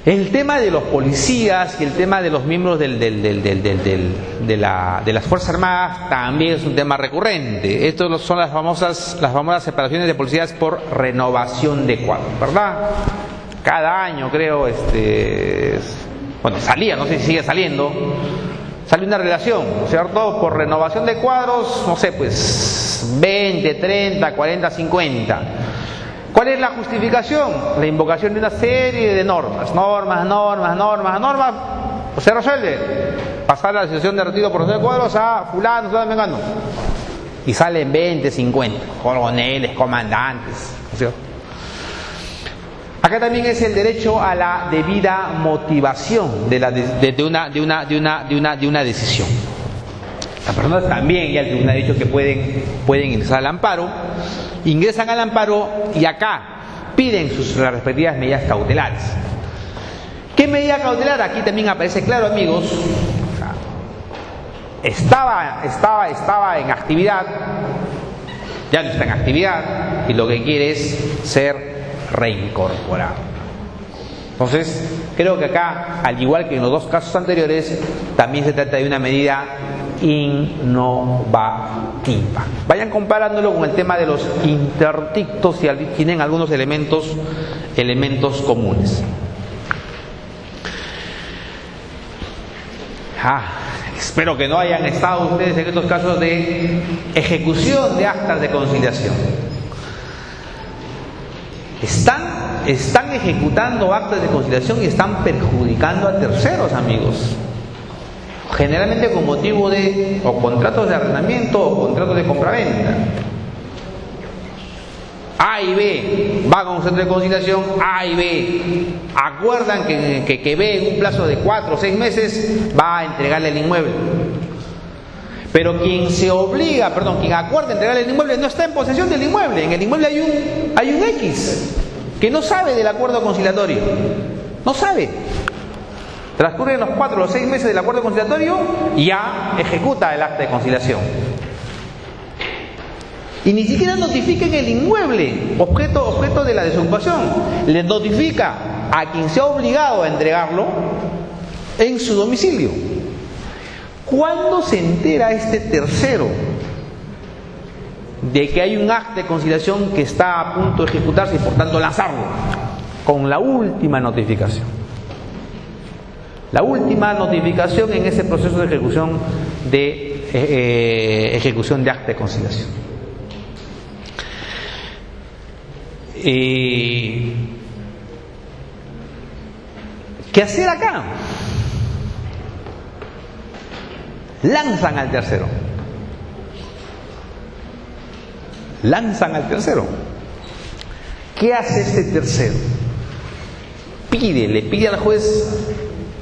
El tema de los policías y el tema de los miembros de las Fuerzas Armadas también es un tema recurrente. Estos son las famosas separaciones de policías por renovación de cuadros, ¿verdad? Cada año creo, salía, no sé si sigue saliendo, sale una relación, ¿cierto? Por renovación de cuadros, no sé, pues 20, 30, 40, 50. ¿Cuál es la justificación? La invocación de una serie de normas. Se resuelve. Pasar la decisión de retiro por renovación de cuadros a fulano, vengando. Y salen 20, 50, coroneles, comandantes, ¿cierto? Acá también es el derecho a la debida motivación de una decisión. Las personas también, ya el tribunal ha dicho que pueden ingresar al amparo, ingresan al amparo y acá piden sus respectivas medidas cautelares. ¿Qué medida cautelar? Aquí también aparece claro, amigos. Estaba en actividad, ya no está en actividad y lo que quiere es ser reincorporado. Entonces, creo que acá, al igual que en los dos casos anteriores, también se trata de una medida innovativa. Vayan comparándolo con el tema de los interdictos si tienen algunos elementos comunes. Espero que no hayan estado ustedes en estos casos de ejecución de actas de conciliación. Están ejecutando actas de conciliación y están perjudicando a terceros, amigos. Generalmente con motivo de o contratos de arrendamiento o contratos de compraventa. A y B va con un centro de conciliación, A y B acuerdan que B en un plazo de 4 o 6 meses va a entregarle el inmueble. Pero quien acuerda entregarle el inmueble no está en posesión del inmueble. En el inmueble hay un X que no sabe del acuerdo conciliatorio. No sabe. Transcurren los 4 o 6 meses del acuerdo conciliatorio y ya ejecuta el acta de conciliación. Y ni siquiera notifica en el inmueble, objeto de la desocupación. Le notifica a quien se ha obligado a entregarlo en su domicilio. ¿Cuándo se entera este tercero de que hay un acta de conciliación que está a punto de ejecutarse y por tanto lanzarlo? con la última notificación. La última notificación en ese proceso de ejecución de acta de conciliación. ¿Qué hacer acá? Lanzan al tercero. Lanzan al tercero. ¿Qué hace este tercero? Le pide al juez,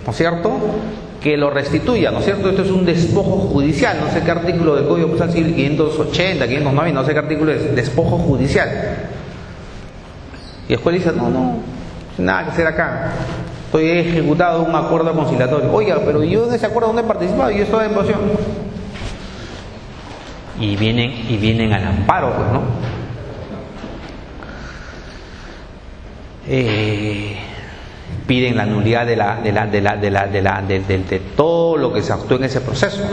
¿no es cierto?, que lo restituya, ¿no es cierto? Esto es un despojo judicial, no sé qué artículo del Código Procesal Civil, 580, 509, no sé qué artículo es, despojo judicial. Y el juez dice, no, nada que hacer acá. Estoy ejecutado un acuerdo conciliatorio. Oiga, pero yo en ese acuerdo no he participado, yo estoy en posición. Y vienen al amparo, pues, ¿no? Piden la nulidad de todo lo que se actuó en ese proceso.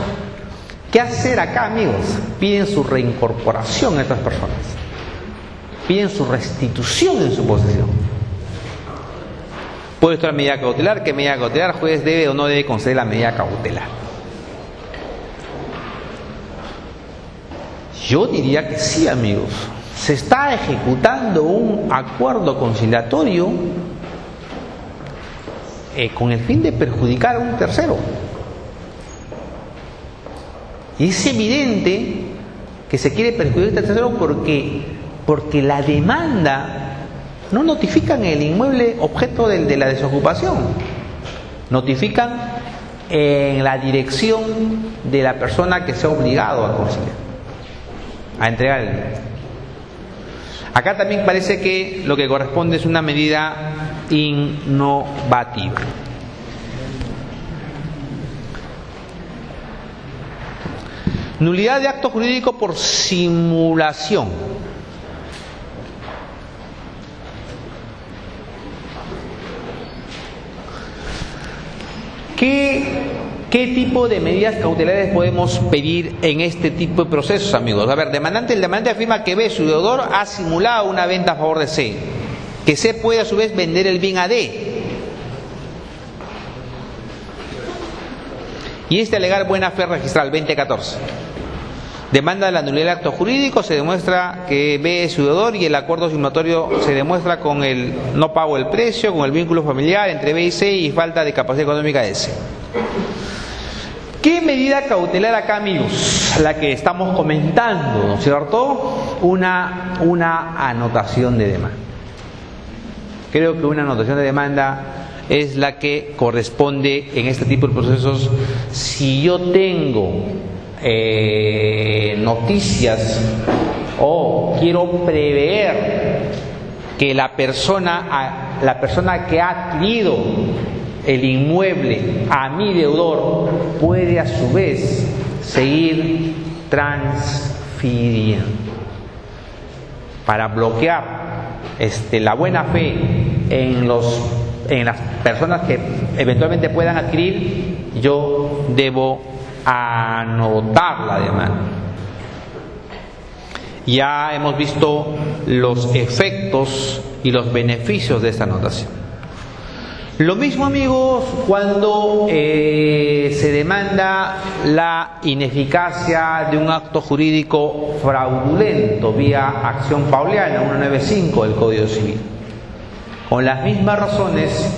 ¿Qué hacer acá, amigos? Piden su reincorporación a estas personas. Piden su restitución en su posesión. Puede estar medida cautelar. ¿Qué medida cautelar? El juez debe o no debe conceder la medida cautelar. Yo diría que sí, amigos. Se está ejecutando un acuerdo conciliatorio con el fin de perjudicar a un tercero. Y es evidente que se quiere perjudicar al tercero porque la demanda no notifican el inmueble objeto de la desocupación, notifican en la dirección de la persona que se ha obligado a conciliar, a entregar el bien. Acá también parece que lo que corresponde es una medida innovativa. Nulidad de acto jurídico por simulación. ¿Qué tipo de medidas cautelares podemos pedir en este tipo de procesos, amigos? A ver, el demandante afirma que B, su deudor, ha simulado una venta a favor de C, que C puede a su vez vender el bien a D, y este alegar buena fe registral, 2014. Demanda de la nulidad del acto jurídico, se demuestra que B es su deudor y el acuerdo simulatorio se demuestra con el no pago del precio, con el vínculo familiar entre B y C y falta de capacidad económica de C. ¿Qué medida cautelar acá, amigos? La que estamos comentando, ¿no es cierto? Una anotación de demanda. Creo que una anotación de demanda es la que corresponde en este tipo de procesos. Si yo tengo noticias o quiero prever que la persona que ha adquirido el inmueble a mi deudor puede a su vez seguir transfiriendo, para bloquear la buena fe en las personas que eventualmente puedan adquirir, yo debo anotar la demanda. Ya hemos visto los efectos y los beneficios de esta anotación. Lo mismo, amigos, cuando se demanda la ineficacia de un acto jurídico fraudulento vía acción pauliana 195 del Código Civil. Con las mismas razones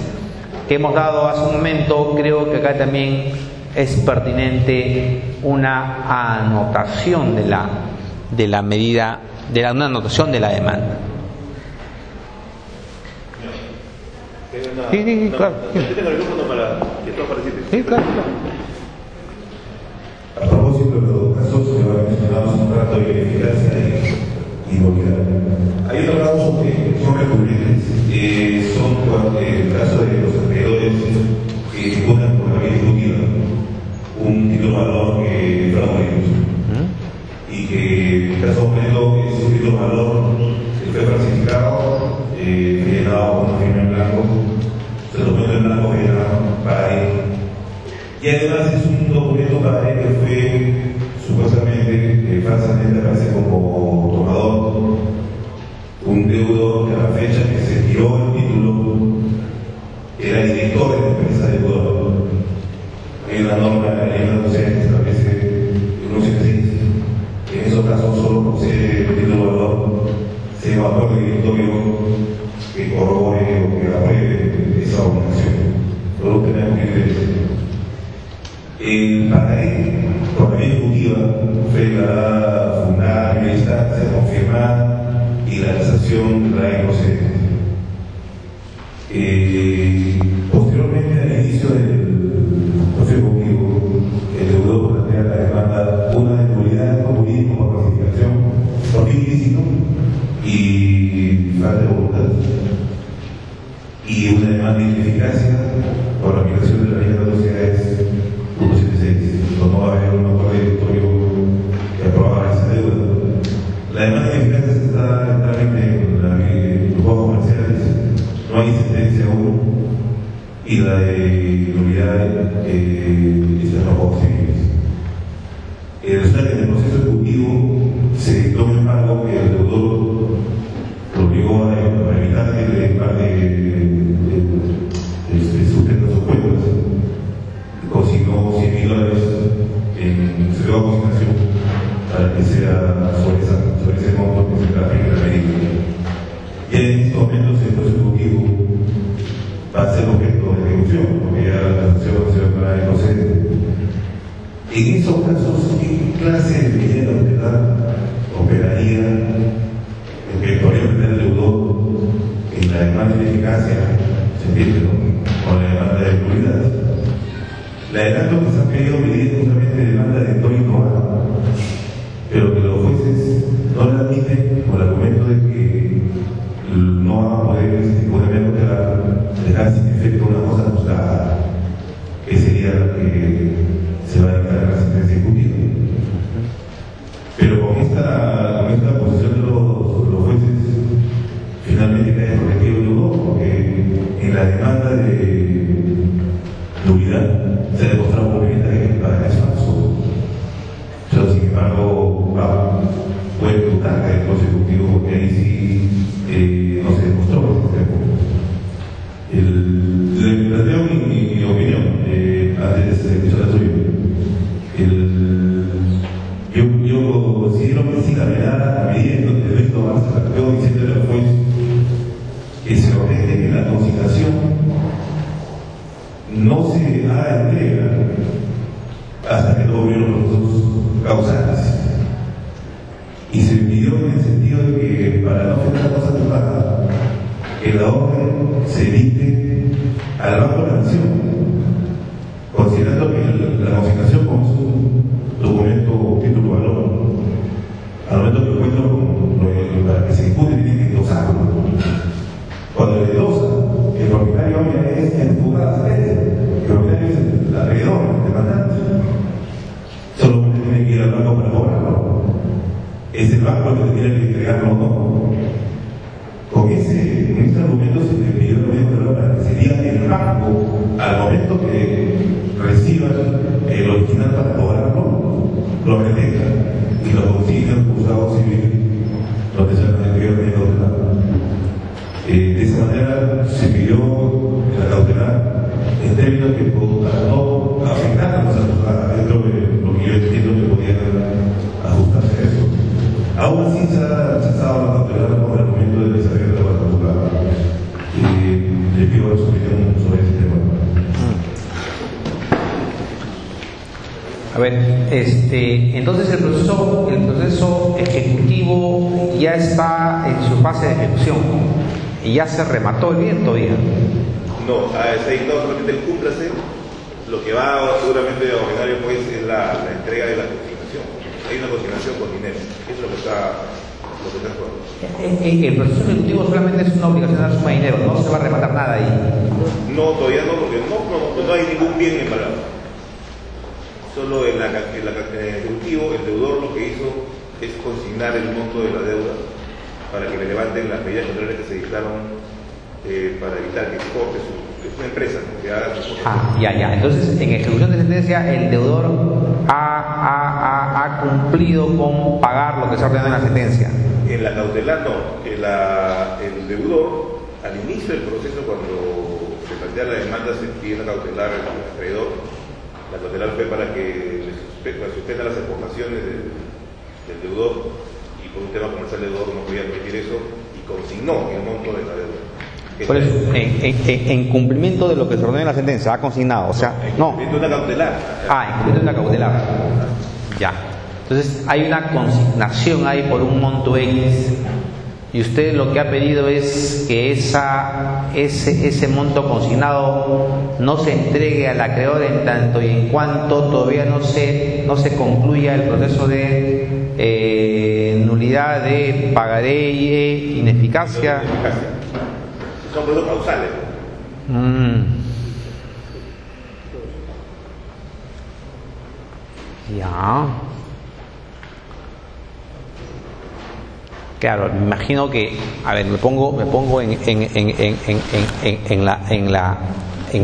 que hemos dado hace un momento, creo que acá también es pertinente una anotación de la medida, una anotación de la demanda. Sí, claro. Sí, claro. A propósito de los casos que mencionamos un rato de ineficacia y nulidad. Hay otros casos que son recurrentes, son el caso de los acreedores que ejecutan por la vía ejecutiva un título de valor fraudulento y que en el caso concreto ese título de valor fue falsificado, fue llenado con una firma en blanco, se documento en blanco fue llenado para él, y además es un documento para él que fue supuestamente falsamente aparece como tomador, un deudor que a la fecha que se tiró el título era director de la empresa deudora. Hay una norma de la ley de que establece unos requisitos. En esos casos solo procede el deudor, se evalúa el directorio que corrobore o que apruebe esa obligación. Solo tenemos que ver eso. El pagaré por la vía ejecutiva fue declarada fundada en la instancia confirmada y la realización de la improcedente. Posteriormente al inicio del proceso ejecutivo, el deudor plantea la demanda una de nulidad jurídica por falsificación, por fin ilícito y falta de voluntad, y una demanda de ineficacia por la aplicación de la ley de velocidades 176. No va a haber un acuerdo directorio que aprobaba esa deuda. La demanda de ineficacia está en trámite en los juegos comerciales, no hay sentencia aún, y la de nulidad está en los juegos civiles. Resulta que en el proceso ejecutivo se dictó un embargo que el deudor lo obligó a evitar que le pague sustento a sus cuentas. Consignó $100.000 en su consignación para que sea sobre ese monto que se aplique la medida. Y en estos momentos el proceso ejecutivo va a ser objeto de ejecución, porque ya la asociación para el procede. En esos casos, ¿qué clase de medida operaría el que podría meter el deudor en la demanda de eficacia? ¿Se entiende, no? Con la demanda de nulidad. La adelanto que se ha pedido medir justamente demanda de tónico, pero que los jueces no la admiten con el argumento de que no van a poder dejar sin efecto una cosa ajustada, que sería la que se va a dictar la sentencia ejecutiva. Pero con esta posición de los jueces, finalmente queda protectivo el deudor, porque en la demanda de nulidad se ha demostrado por evidente que el pagar es falso. Pero sin embargo, puede preguntar que el proceso ejecutivo, porque ahí sí no se demostró. Le planteo mi opinión antes de escuchar la suya. Yo considero que si la medida en donde debe tomarse la creo diciéndole al juez que se ordene que la consignación no se haga entrega hasta que no hubieron los dos causales. Y se pidió en el sentido de que para no hacer la cosa tomada, que la orden se dicte al Banco de la Nación, considerando que la consignación como un documento título valor, al momento que encuentro para que se ejecute tiene que endosarlo. Cuando le endosa, el propietario es enfocado, el propietario es el acreedor, el demandante. Solamente tiene que ir al banco para cobrarlo. Es el banco el que tiene que entregarlo o no. Con este argumento se le pidió para que sería el banco, al momento que reciba el original para cobrarlo, lo retenga y lo consiga en el juzgado civil, donde se han enviado el cautelar. De esa manera se pidió la cautelar en términos que para no afectar dentro de lo que yo entiendo que podía ajustarse a eso. Aún así se ha rechazado la cautelar con el argumento de desarrollo de la particular. Le pido su opinión sobre este tema. A ver, entonces el proceso ejecutivo ya está en su fase de ejecución y ya se remató el bien todavía. No, se ha dictado solamente el cúmplase. Lo que va seguramente a ordenar el juez es la entrega de la consignación. Hay una consignación con dinero. Eso es lo que está actuando. El proceso ejecutivo solamente es una obligación de dar suma de dinero, no se va a rematar nada ahí. No, todavía no, porque no hay ningún bien embargado. Solo en el ejecutivo, el deudor lo que hizo es consignar el monto de la deuda para que le levanten las medidas controlables que se dictaron para evitar que corte es una empresa, ¿no?, que haga su cosa. Ya. Entonces, en ejecución de sentencia, el deudor ha cumplido con pagar lo que se ha ordenado en la sentencia. En la cautelar no. El deudor, al inicio del proceso, cuando se plantea la demanda se pide una cautelar al acreedor. La cautelar fue para que suspenda las exportaciones del deudor, y por un tema comercial el deudor no podía permitir eso y consignó el monto de la deuda. Por eso, en cumplimiento de lo que se ordenó en la sentencia, ha consignado, o sea, no. En cumplimiento de una cautelar. En cumplimiento de una cautelar. Ya. Entonces, hay una consignación ahí por un monto X, y usted lo que ha pedido es que ese monto consignado no se entregue al acreedor en tanto y en cuanto todavía no se concluya el proceso de nulidad de pagaré y ineficacia. Son procesos causales. Ya. Claro, me imagino que, a ver, me pongo en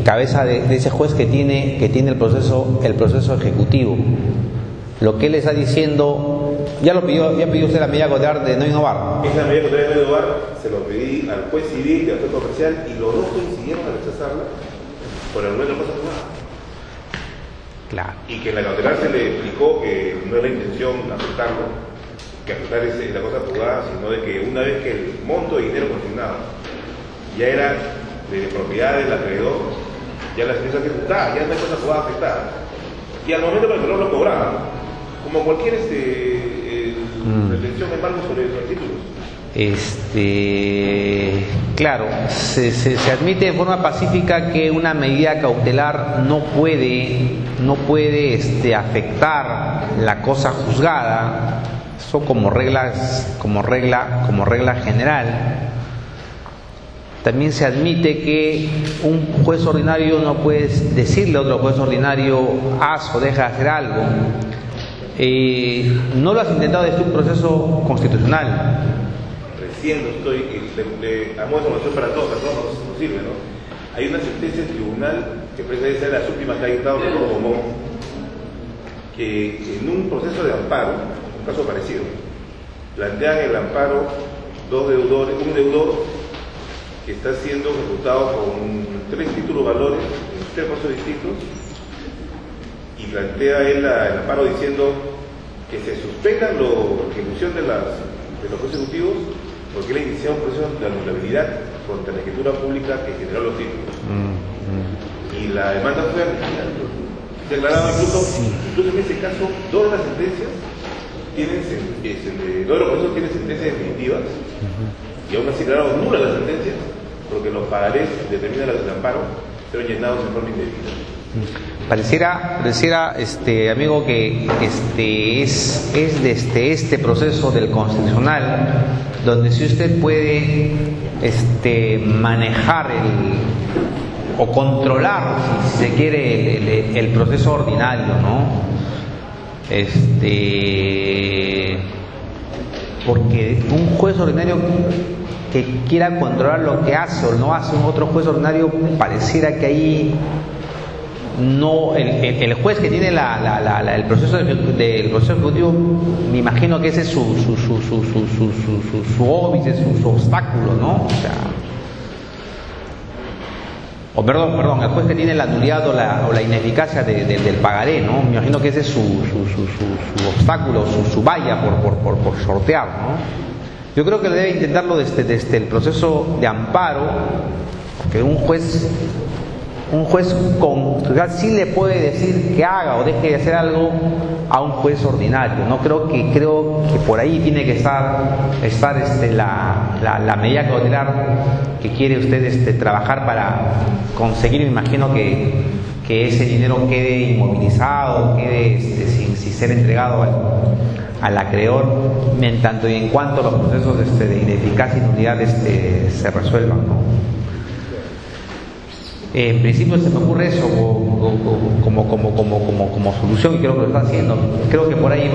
cabeza de ese juez que tiene el proceso ejecutivo. Lo que él está diciendo, ya pidió usted la medida cautelar de no innovar. Esa medida cautelar de no innovar se lo pedí al juez civil y al juez comercial, y los dos coincidieron a rechazarla por el argumento de cosa juzgada. Claro. Y que en la cautelar se le explicó que no era la intención aceptarlo, que aceptar la cosa juzgada, sino de que una vez que el monto de dinero consignado ya era de propiedad del acreedor, ya la sentencia ejecutada, ya no hay cosa juzgada afectada. Y al momento que el acreedor lo cobraba, como cualquier retención de embargo sobre los títulos. Claro, se admite de forma pacífica que una medida cautelar no puede afectar la cosa juzgada. Eso como regla general. También se admite que un juez ordinario no puede decirle a otro juez ordinario haz o deja de hacer algo. No lo has intentado desde un proceso constitucional. Recién amo información para todos nos sirve, ¿no? Hay una sentencia del tribunal que parece ser las últimas que ha dictado el doctor Bomón, que en un proceso de amparo, un caso parecido, plantean el amparo un deudor que está siendo ejecutado con 3 títulos valores en 3 procesos distintos, y plantea él el amparo diciendo que se suspendan la ejecución de los consecutivos porque él inició un proceso de anulabilidad contra la escritura pública que generó los títulos. Y la demanda fue admitida. Se aclaraba incluso en ese caso, todas las sentencias todos los procesos tienen sentencias definitivas, y aún así declararon nulas las sentencias porque los pagarés determinan el amparo fueron llenados en forma indebida. Pareciera amigo, que es de este proceso del constitucional donde si usted puede manejar o controlar, si se quiere, el proceso ordinario, ¿no? Porque un juez ordinario que quiera controlar lo que hace o no hace un otro juez ordinario, pareciera que ahí no, el juez que tiene el proceso del proceso ejecutivo, me imagino que ese es su óbice, su obstáculo, ¿no? Perdón, el juez que tiene la nulidad o la ineficacia del pagaré, ¿no? Me imagino que ese es su obstáculo, su valla por sortear, ¿no? Yo creo que debe intentarlo desde el proceso de amparo, porque un juez constitucional sí le puede decir que haga o deje de hacer algo a un juez ordinario. No creo que por ahí tiene que estar la medida cautelar que quiere usted trabajar para conseguir. Me imagino que ese dinero quede inmovilizado, quede sin ser entregado al acreedor, en tanto y en cuanto los procesos de ineficacia y nulidad se resuelvan, ¿no? En principio se me ocurre eso como solución, y creo que lo está haciendo. Creo que por ahí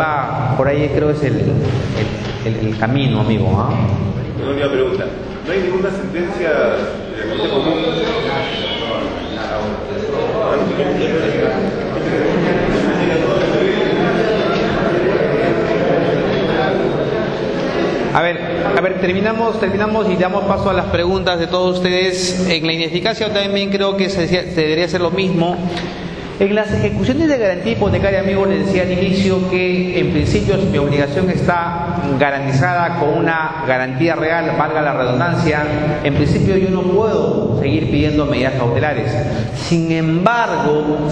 creo es el camino, amigo. Una última pregunta. ¿No hay ninguna sentencia de la Corte Común? A ver, terminamos y damos paso a las preguntas de todos ustedes. En la ineficacia también creo que se debería hacer lo mismo. En las ejecuciones de garantía hipotecaria, amigo, les decía al inicio que en principio mi obligación está garantizada con una garantía real, valga la redundancia. En principio yo no puedo seguir pidiendo medidas cautelares. Sin embargo,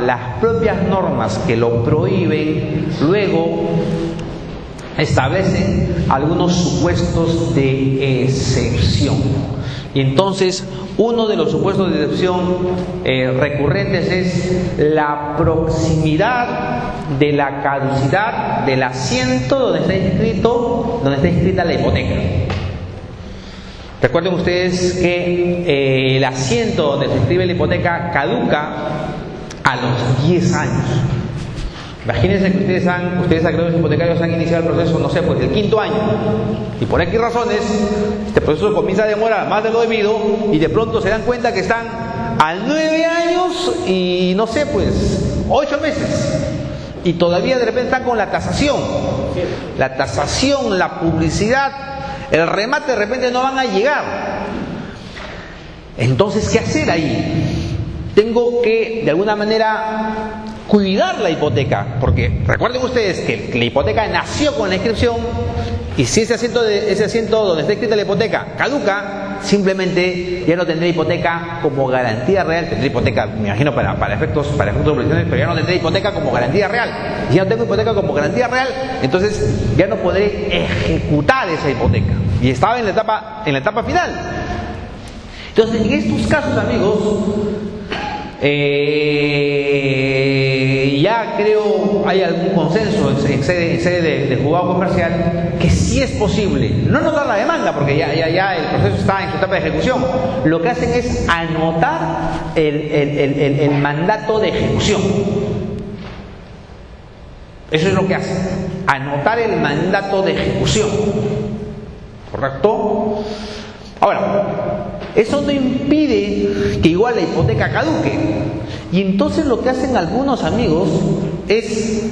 las propias normas que lo prohíben luego establecen algunos supuestos de excepción. Y entonces, uno de los supuestos de excepción recurrentes es la proximidad de la caducidad del asiento donde está inscrita la hipoteca. Recuerden ustedes que el asiento donde se inscribe la hipoteca caduca a los 10 años. Imagínense que ustedes acreedores hipotecarios han iniciado el proceso, no sé, pues el 5.º año, y por X razones este proceso comienza a demorar más de lo debido y de pronto se dan cuenta que están al 9 años y no sé, pues 8 meses y todavía de repente están con la tasación, la publicidad, el remate, de repente no van a llegar. Entonces, ¿qué hacer ahí? Tengo que de alguna manera cuidar la hipoteca, porque recuerden ustedes que la hipoteca nació con la inscripción, y si ese asiento donde está escrita la hipoteca caduca, simplemente ya no tendré hipoteca como garantía real. Tendré hipoteca, me imagino, para efectos de obligaciones, pero ya no tendré hipoteca como garantía real. Y ya no tengo hipoteca como garantía real, entonces ya no podré ejecutar esa hipoteca. Y estaba en la etapa final. Entonces, en estos casos, amigos, ya creo hay algún consenso en sede de juzgado comercial que sí es posible no anotar la demanda, porque ya el proceso está en su etapa de ejecución. Lo que hacen es anotar el mandato de ejecución. Eso es lo que hacen, anotar el mandato de ejecución, ¿correcto? Ahora, eso no impide que igual la hipoteca caduque. Y entonces lo que hacen algunos amigos es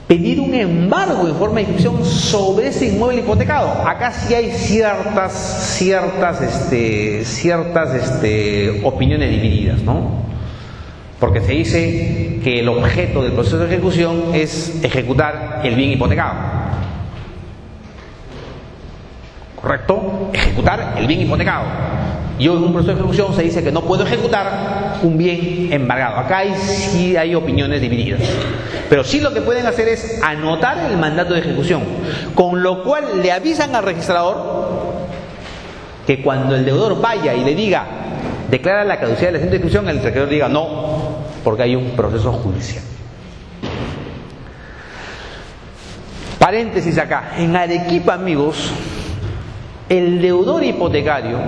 pedir un embargo en forma de inscripción sobre ese inmueble hipotecado. Acá sí hay ciertas opiniones divididas, ¿no? Porque se dice que el objeto del proceso de ejecución es ejecutar el bien hipotecado. ¿Correcto? Ejecutar el bien hipotecado. Y hoy en un proceso de ejecución se dice que no puedo ejecutar un bien embargado. Acá sí hay opiniones divididas. Pero sí lo que pueden hacer es anotar el mandato de ejecución, con lo cual le avisan al registrador que cuando el deudor vaya y le diga, declara la caducidad del asiento de ejecución, el registrador diga no, porque hay un proceso judicial. Paréntesis acá. En Arequipa, amigos, el deudor hipotecario,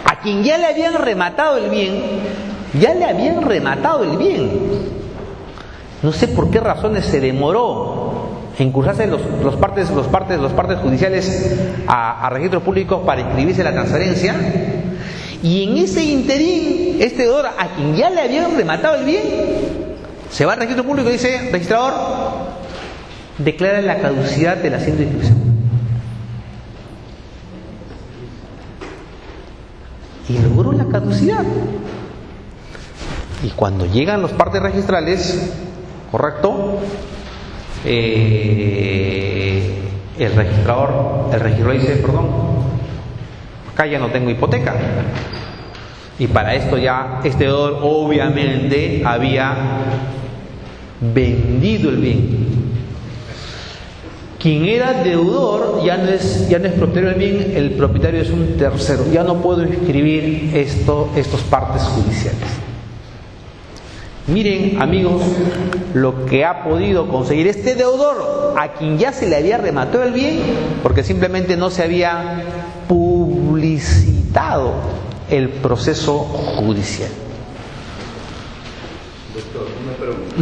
a quien ya le habían rematado el bien, no sé por qué razones se demoró en cursarse los partes judiciales a registros públicos para inscribirse la transferencia, y en ese interín, este deudor a quien ya le habían rematado el bien, se va al registro público y dice, registrador, declara la caducidad del asiento de inscripción. Y logró la caducidad. Y cuando llegan los partes registrales, ¿correcto? El registrador dice, perdón, acá ya no tengo hipoteca. Y para esto ya este deudor obviamente había vendido el bien. Quien era deudor ya no es propietario del bien, el propietario es un tercero. Ya no puedo inscribir estos partes judiciales. Miren, amigos, lo que ha podido conseguir este deudor a quien ya se le había rematado el bien, porque simplemente no se había publicitado el proceso judicial. Doctor, una pregunta.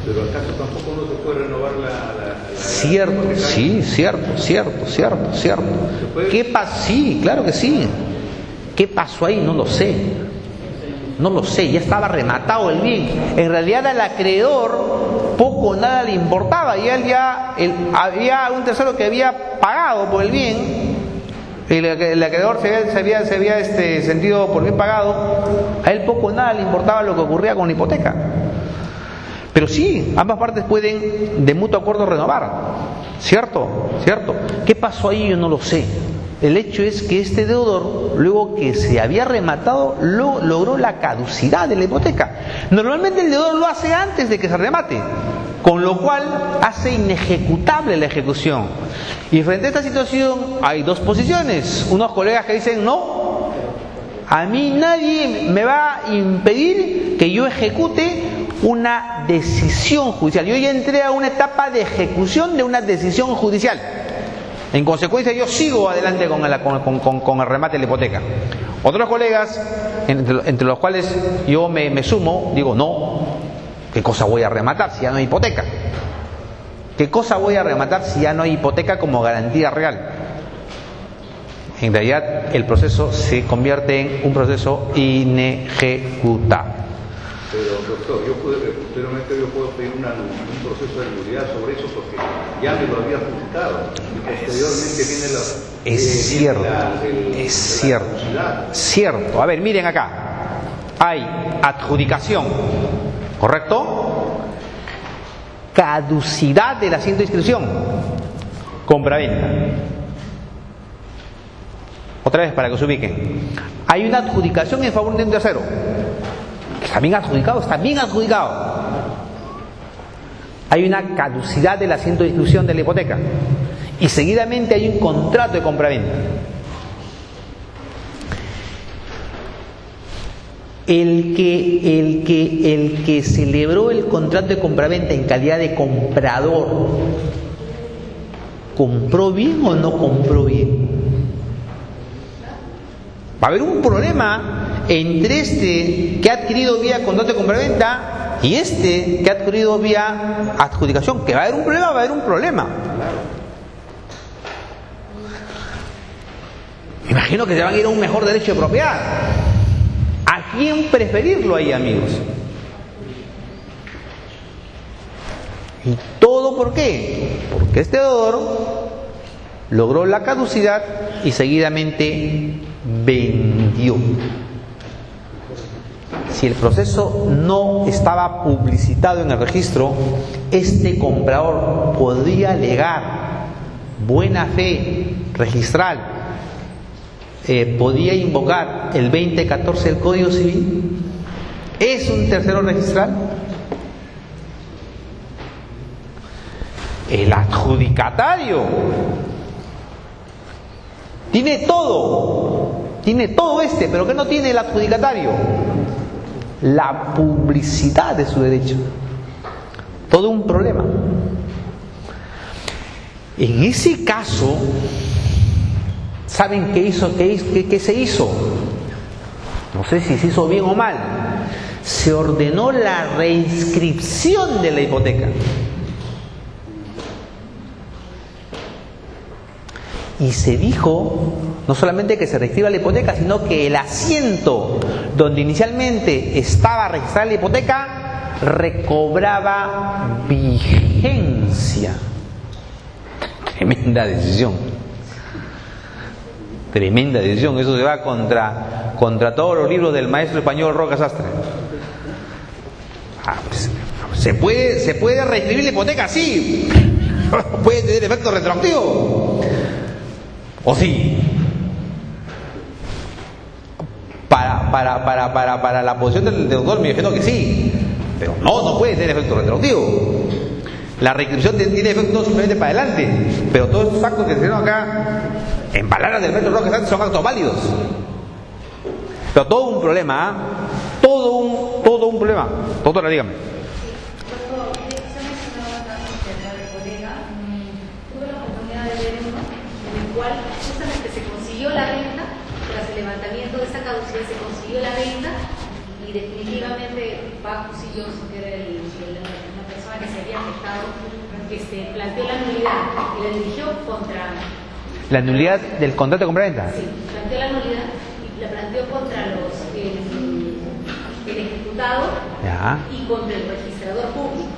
Pero acaso tampoco no se puede renovar la cierto, sí, cierto. ¿Qué pasó? Sí, claro que sí. ¿Qué pasó ahí? No lo sé, ya estaba rematado el bien. En realidad al acreedor poco o nada le importaba, y él ya, había un tercero que había pagado por el bien, el acreedor se había sentido por bien pagado, a él poco o nada le importaba lo que ocurría con la hipoteca. Pero sí, ambas partes pueden de mutuo acuerdo renovar, ¿cierto? ¿Qué pasó ahí? Yo no lo sé. El hecho es que este deudor, luego que se había rematado, logró la caducidad de la hipoteca. Normalmente el deudor lo hace antes de que se remate, con lo cual hace inejecutable la ejecución. Y frente a esta situación hay dos posiciones. Unos colegas que dicen: no, a mí nadie me va a impedir que yo ejecute una decisión judicial. Yo ya entré a una etapa de ejecución de una decisión judicial. En consecuencia, yo sigo adelante con el remate de la hipoteca. Otros colegas, entre los cuales yo me sumo, digo: no, ¿qué cosa voy a rematar si ya no hay hipoteca? ¿Qué cosa voy a rematar si ya no hay hipoteca como garantía real? En realidad, el proceso se convierte en un proceso inejecutable. Pero, doctor, posteriormente yo puedo pedir un proceso de nulidad sobre eso porque ya me lo había adjudicado. Y posteriormente viene es cierto. A ver, miren acá. Hay adjudicación, ¿correcto? Caducidad del asiento de inscripción, compraventa. Otra vez para que se ubiquen. Hay una adjudicación en favor de un tercero. Está bien adjudicado. Hay una caducidad del asiento de inscripción de la hipoteca. Y seguidamente hay un contrato de compraventa. El que celebró el contrato de compraventa en calidad de comprador, ¿compró bien o no compró bien? Va a haber un problema entre este que ha adquirido vía contrato de compraventa y este que ha adquirido vía adjudicación. Que va a haber un problema. Me imagino que se van a ir a un mejor derecho de propiedad. ¿A quién preferirlo ahí, amigos? ¿Y todo por qué? Porque este deudor logró la caducidad y seguidamente vendió. Si el proceso no estaba publicitado en el registro, este comprador podría alegar buena fe registral, podía invocar el 2014 del Código Civil. ¿Es un tercero registral? El adjudicatario tiene todo, pero ¿qué no tiene el adjudicatario? La publicidad de su derecho. Todo un problema. En ese caso, ¿saben qué se hizo? No sé si se hizo bien o mal. Se ordenó la reinscripción de la hipoteca. Y se dijo no solamente que se reinscriba la hipoteca, sino que el asiento donde inicialmente estaba registrada la hipoteca recobraba vigencia. Tremenda decisión. Eso se va contra todos los libros del maestro español Roca Sastre. ¿Se puede reinscribir la hipoteca? Sí. ¿Puede tener efecto retroactivo? ¿O sí? Para la posición del deudor me imagino que sí, pero no puede tener efecto retroactivo. La reinscripción tiene efecto simplemente para adelante, pero todos estos actos que se hicieron acá, en palabras del maestro Roque, son actos válidos. Pero todo un problema, todo un problema. Doctora, dígame. Tuve la oportunidad de ver uno en el cual justamente se consiguió la venta, tras el levantamiento de esa caducidad se consiguió la venta y definitivamente Paco Silloso, que era una persona que se había afectado, planteó la nulidad y la dirigió contra... ¿La nulidad del contrato de compraventa? Sí, planteó la nulidad y la planteó contra el ejecutado. Ya. Y contra el registrador público.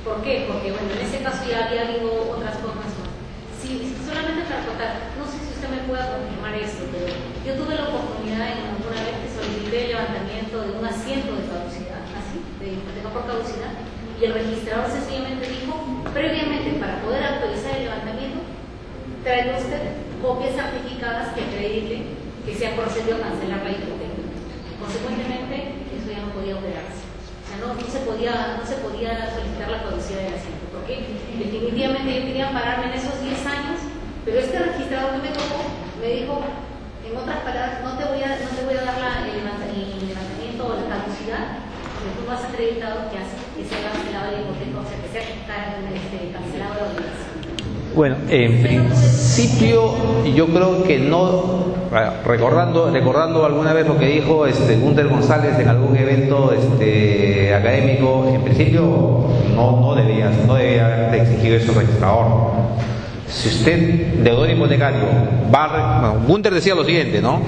¿Por qué? Porque, bueno, en ese caso ya había habido otras formas más. Sí, solamente para contar, no sé si usted me pueda confirmar esto, pero yo tuve la oportunidad en alguna vez que solicité el levantamiento de un asiento de caducidad, así, de hipoteca por caducidad, y el registrador sencillamente dijo, previamente, para poder autorizar el levantamiento, traiga usted copias certificadas que acrediten que se ha procedido a cancelar la hipoteca. Consecuentemente, eso ya no podía operarse. O sea, no se podía solicitar la caducidad del asiento, porque definitivamente yo quería pararme en esos 10 años, pero este registrador que me tocó me dijo, en otras palabras, no te voy a dar el levantamiento o la caducidad, porque tú no has acreditado que se ha cancelado la hipoteca, o sea, que se ha cancelado la obligación. Bueno, en principio yo creo que no, recordando alguna vez lo que dijo Gunther González en algún evento académico, en principio no debía haber exigido eso al registrador. Si usted, deudor hipotecario, Gunther decía lo siguiente, ¿no?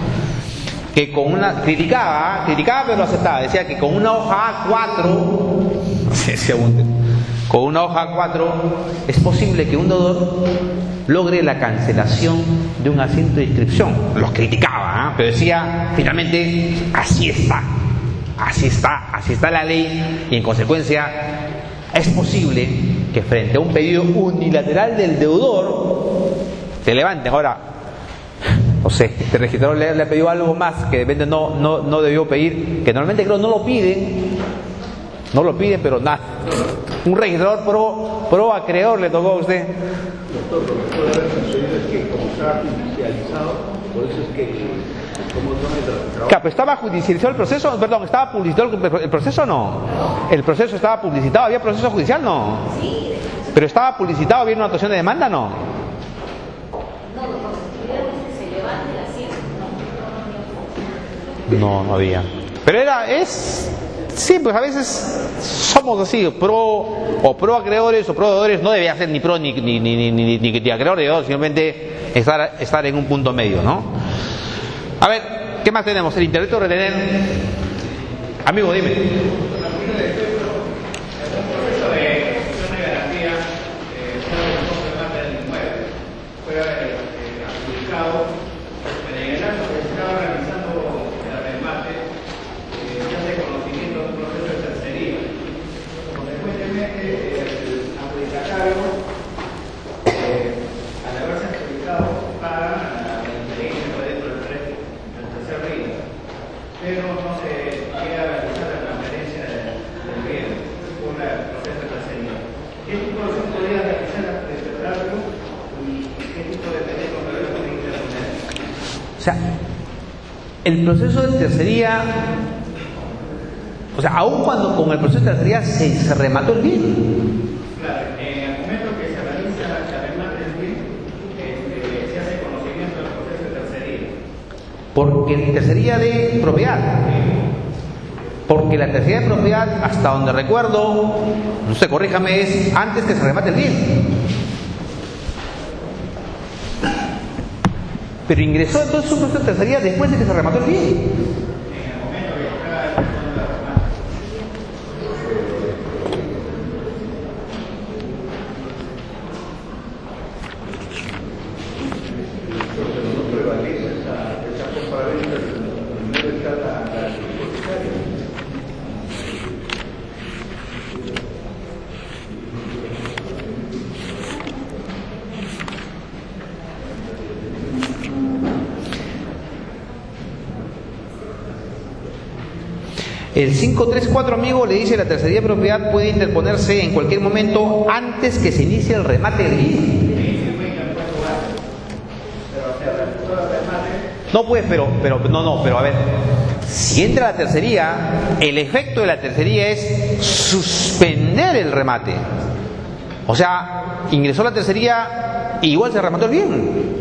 Que con una, criticaba pero lo aceptaba, decía que con una hoja A4, decía Gunther, con una hoja A4 es posible que un deudor logre la cancelación de un asiento de inscripción. Los criticaba, pero decía, finalmente, así está la ley, y en consecuencia es posible que frente a un pedido unilateral del deudor se levanten. Ahora, no sé, este registrador le ha pedido algo más que de repente no debió pedir, que normalmente creo no lo piden, pero nada. Un registrador pro acreedor le tocó a usted. Doctor, lo que puede haber sucedido es que como estaba judicializado, por eso es que como son el registrador. Claro, pero estaba judicializado el proceso, perdón, ¿estaba publicitado el proceso? No. ¿El proceso estaba publicitado? ¿Había proceso judicial? No. Sí. ¿Pero estaba publicitado? ¿Había una actuación de demanda? No. No había. Pero sí, pues a veces somos así, pro acreedores o pro deudores, no debía ser ni pro ni acreedor ni deudor, simplemente estar en un punto medio, ¿no? A ver, ¿qué más tenemos? El interdicto de retener. Amigo, dime. O sea, el proceso de tercería, o sea, aun cuando con el proceso de tercería se remató el bien. Claro, en el momento que se realiza el remate del bien, se hace conocimiento del proceso de tercería. Porque tercería de propiedad. Porque la tercería de propiedad, hasta donde recuerdo, no sé, corríjame, es antes que se remate el bien. Pero ingresó entonces un proceso de tercería después de que se remató el bien. El 534, amigo, le dice: la tercería de propiedad puede interponerse en cualquier momento antes que se inicie el remate del bien. No, pues, pero a ver, si entra la tercería, el efecto de la tercería es suspender el remate. O sea, ingresó la tercería y igual se remató el bien.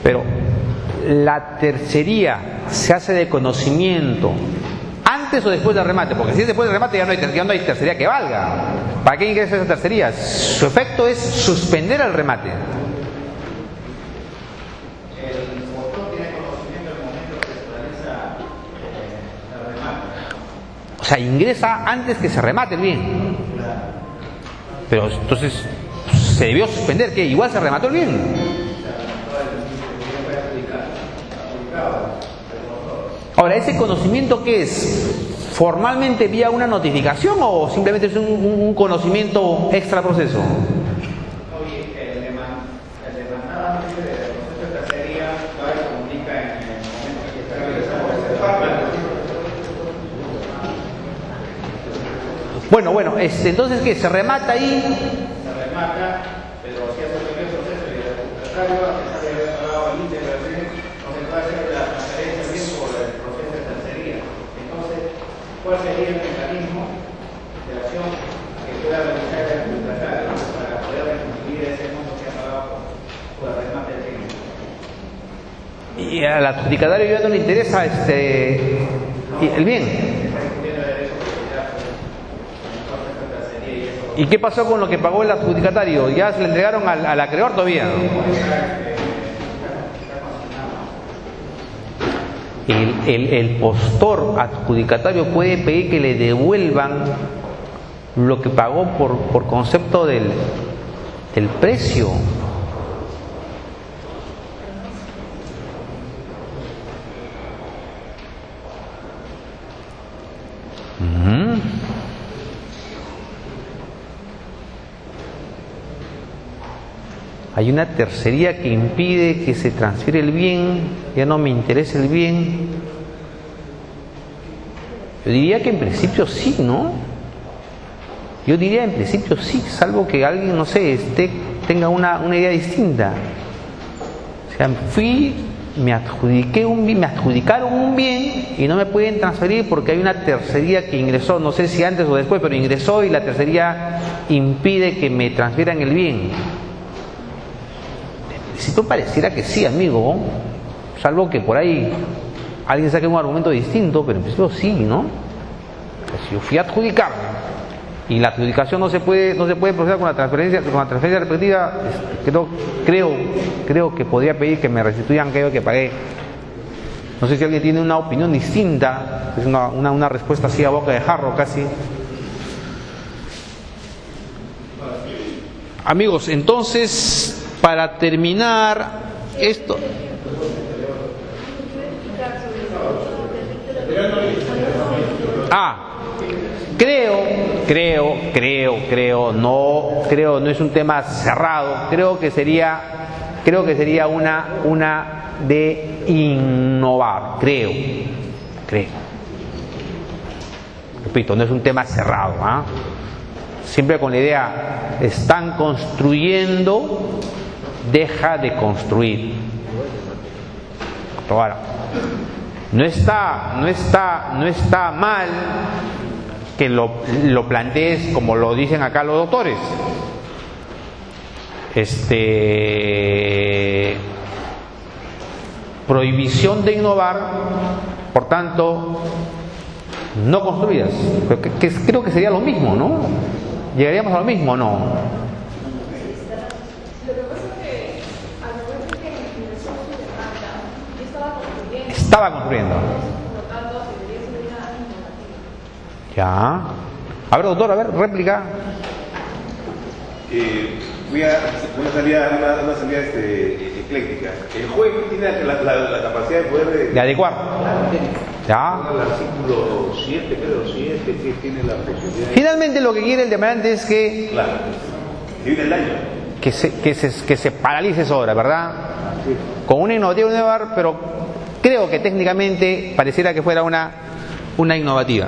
Pero la tercería se hace de conocimiento ¿Antes o después del remate? Porque si es después del remate ya no hay tercería que valga. ¿Para qué ingresa esa tercería? Su efecto es suspender el remate. El motor tiene conocimiento del momento que se realiza el remate. O sea, ingresa antes que se remate el bien. Pero entonces se debió suspender, que igual se remató el bien. Ahora, ¿ese conocimiento qué es? ¿Formalmente vía una notificación o simplemente es un conocimiento extra proceso? Oye, el demandado antes del proceso de tercería todavía se comunica en el momento que está realizando. Bueno, entonces ¿qué? ¿Se remata ahí? Se remata, pero si hace el proceso y el contratario, a pesar de haber pagado el íntegro del bien, no se puede hacer la transferencia bien por el proceso de tercería. Entonces, ¿cuál sería el mecanismo de acción que pueda realizar el contratario para poder restituir ese monto que ha pagado por el remate del bien? Y al adjudicatario ya no le interesa el bien. ¿Y qué pasó con lo que pagó el adjudicatario? ¿Ya se le entregaron al acreedor todavía? El postor adjudicatario puede pedir que le devuelvan lo que pagó por concepto del precio. Hay una tercería que impide que se transfiera el bien, ya no me interesa el bien. Yo diría que en principio sí, ¿no? Yo diría en principio sí, salvo que alguien, no sé, tenga una idea distinta. O sea, me adjudicaron un bien y no me pueden transferir porque hay una tercería que ingresó, no sé si antes o después, pero ingresó y la tercería impide que me transfieran el bien. Si tú pareciera que sí, amigo, salvo que por ahí alguien saque un argumento distinto, pero en principio sí, ¿no? Pues si yo fui a adjudicar y la adjudicación no se puede proceder con la transferencia respectiva, creo que podría pedir que me restituyan aquello que pagué. No sé si alguien tiene una opinión distinta, es una respuesta así a boca de jarro casi. Amigos, entonces, para terminar esto, no es un tema cerrado, creo que sería una de innovar, creo. Repito, no es un tema cerrado, ¿ah? Siempre con la idea, están construyendo, deja de construir. Ahora, no está mal que lo plantees como lo dicen acá los doctores. Prohibición de innovar, por tanto, no construidas. Pero creo que sería lo mismo, ¿no? Llegaríamos a lo mismo, ¿no? Estaba construyendo. Ya. A ver, doctor, réplica. Voy a una salida ecléctica. El juez tiene la capacidad de poder de adecuar. Ya. El artículo 7, creo, 7, que tiene la posibilidad. Finalmente lo que quiere el demandante es que. Claro. Si viene el daño. Que se paralice esa obra, ¿verdad? Sí. Con una innovativa innovar, pero creo que técnicamente pareciera que fuera una innovativa.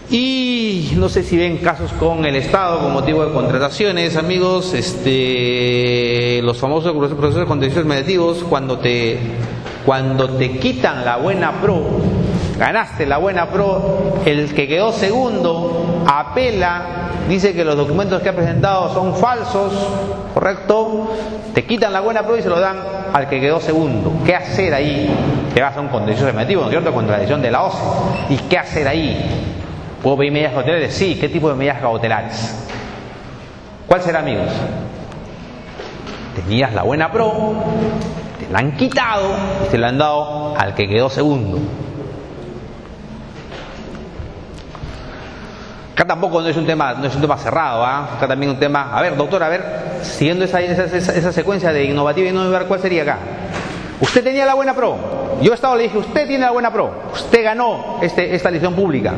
Y no sé si ven casos con el Estado con motivo de contrataciones, amigos, los famosos procesos de contenciosos mediativos, cuando te quitan la buena pro, ganaste la buena pro, el que quedó segundo apela dice que los documentos que ha presentado son falsos, ¿correcto? Te quitan la buena prueba y se lo dan al que quedó segundo. ¿Qué hacer ahí? Te vas a un contencioso administrativo, ¿no es cierto? Contra la decisión de la OCE. ¿Y qué hacer ahí? ¿Puedo pedir medidas cautelares? Sí. ¿Qué tipo de medidas cautelares? ¿Cuál será, amigos? Tenías la buena pro, te la han quitado y te la han dado al que quedó segundo. Acá tampoco no es un tema cerrado, ¿ah? Acá también un tema. A ver, doctor, siguiendo esa secuencia de innovativa y no innovar, ¿cuál sería acá? Usted tenía la buena pro. Yo le dije, usted tiene la buena pro. Usted ganó esta licitación pública.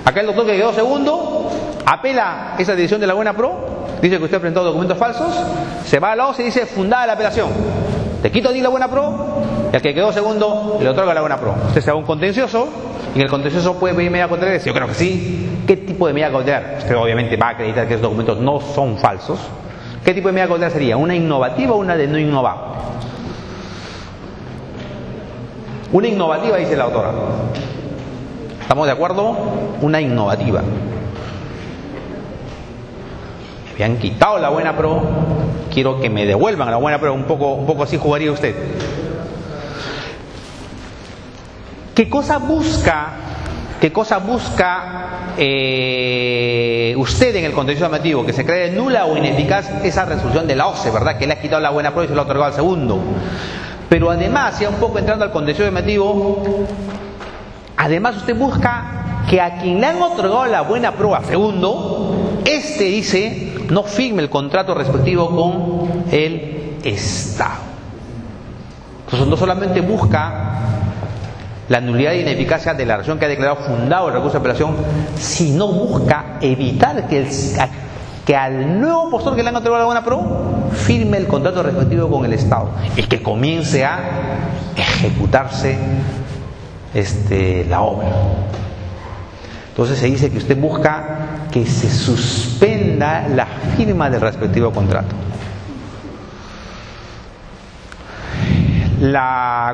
Acá el doctor que quedó segundo apela esa decisión de la buena pro, dice que usted ha presentado documentos falsos, se va a la OCE y dice fundada la apelación. Te quito a ti la buena pro y al que quedó segundo le otorga la buena pro. Usted se va a un contencioso y en el contencioso puede pedir medida cautelar. Yo creo que sí. ¿Qué tipo de medida cautelar? Usted obviamente va a acreditar que esos documentos no son falsos. ¿Qué tipo de medida cautelar sería? ¿Una innovativa o una de no innovar? Una innovativa, dice la autora. ¿Estamos de acuerdo? Una innovativa. Me habían quitado la buena pro, quiero que me devuelvan la buena pro. Un poco así jugaría usted. ¿Qué cosa busca usted en el contencioso administrativo? Que se cree nula o ineficaz esa resolución de la OCE, ¿verdad? Que le ha quitado la buena pro y se la ha otorgado al segundo. Pero además, ya un poco entrando al contencioso administrativo, además usted busca que a quien le han otorgado la buena pro a segundo, dice, no firme el contrato respectivo con el Estado. Entonces no solamente busca la nulidad e ineficacia de la relación que ha declarado fundado el recurso de apelación, sino busca evitar que al nuevo postor que le han otorgado la buena pro firme el contrato respectivo con el Estado y que comience a ejecutarse la obra. Entonces se dice que usted busca que se suspenda la firma del respectivo contrato.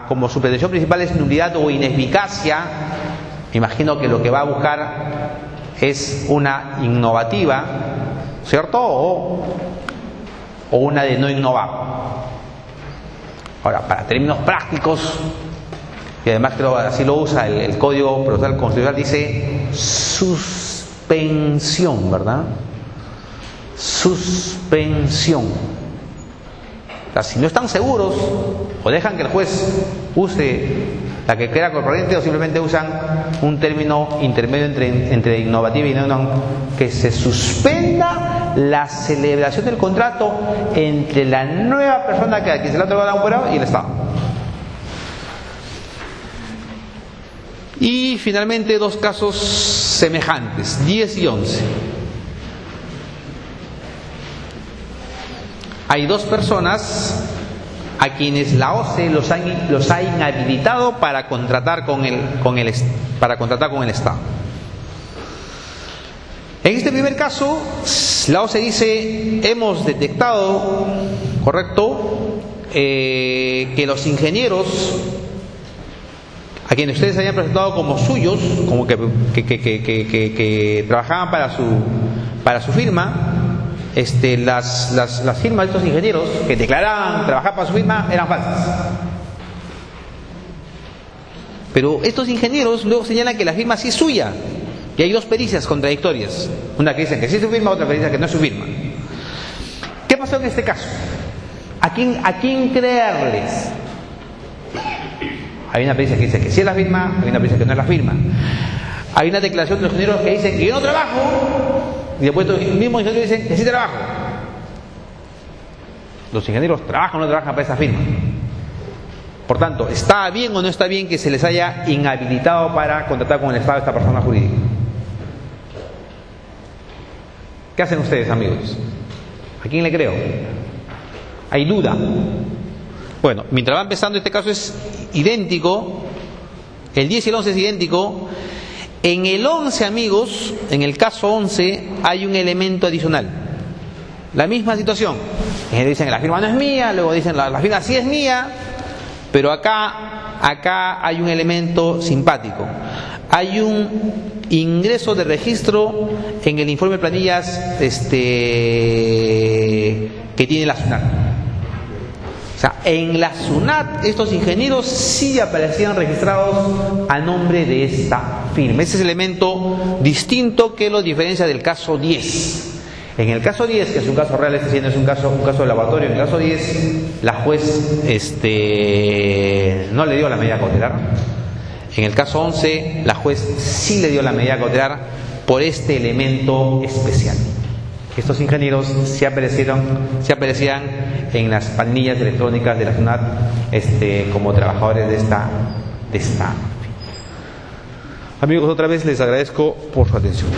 Como su pretensión principal es nulidad o ineficacia, me imagino que lo que va a buscar es una innovativa, ¿cierto? O una de no innovar. Ahora, para términos prácticos, y además creo que así lo usa el Código Procesal Constitucional, dice suspensión, ¿verdad? Suspensión. O sea, si no están seguros, o dejan que el juez use la que crea corriente, o simplemente usan un término intermedio entre innovativa y no, que se suspenda la celebración del contrato entre la nueva persona a quien se le ha otorgado la buena y el Estado. Y finalmente dos casos semejantes, 10 y 11. Hay dos personas a quienes la OCE los ha inhabilitado para contratar con el Estado. En este primer caso, la OCE dice, hemos detectado, correcto, que los ingenieros a quienes ustedes habían presentado como suyos, como que trabajaban para su firma, las firmas de estos ingenieros que declaraban trabajar para su firma eran falsas. Pero estos ingenieros luego señalan que la firma sí es suya, y hay dos pericias contradictorias, una que dice que sí es su firma, otra que dice que no es su firma. ¿Qué pasó en este caso? ¿A quién creerles? Hay una pericia que dice que sí es la firma, hay una pericia que no es la firma. Hay una declaración de los ingenieros que dicen que yo no trabajo, y después los mismos ingenieros dicen que sí trabajo. Los ingenieros trabajan o no trabajan para esa firma. Por tanto, ¿está bien o no está bien que se les haya inhabilitado para contratar con el Estado a esta persona jurídica? ¿Qué hacen ustedes, amigos? ¿A quién le creo? Hay duda. Bueno, mientras va empezando, este caso es idéntico. El 10 y el 11 es idéntico. En el 11, amigos, en el caso 11, hay un elemento adicional. La misma situación. Dicen que la firma no es mía, luego dicen la firma sí es mía, pero acá hay un elemento simpático. Hay un ingreso de registro en el informe de planillas que tiene la SUNAT. O sea, en la SUNAT estos ingenieros sí aparecían registrados a nombre de esta firma. Ese es el elemento distinto que lo diferencia del caso 10. En el caso 10, que es un caso real, este es un caso de laboratorio, en el caso 10 la juez no le dio la medida cautelar. En el caso 11 la juez sí le dio la medida cautelar por este elemento especial. Estos ingenieros se aparecían en las planillas electrónicas de la SUNAT como trabajadores de esta. Amigos, otra vez les agradezco por su atención.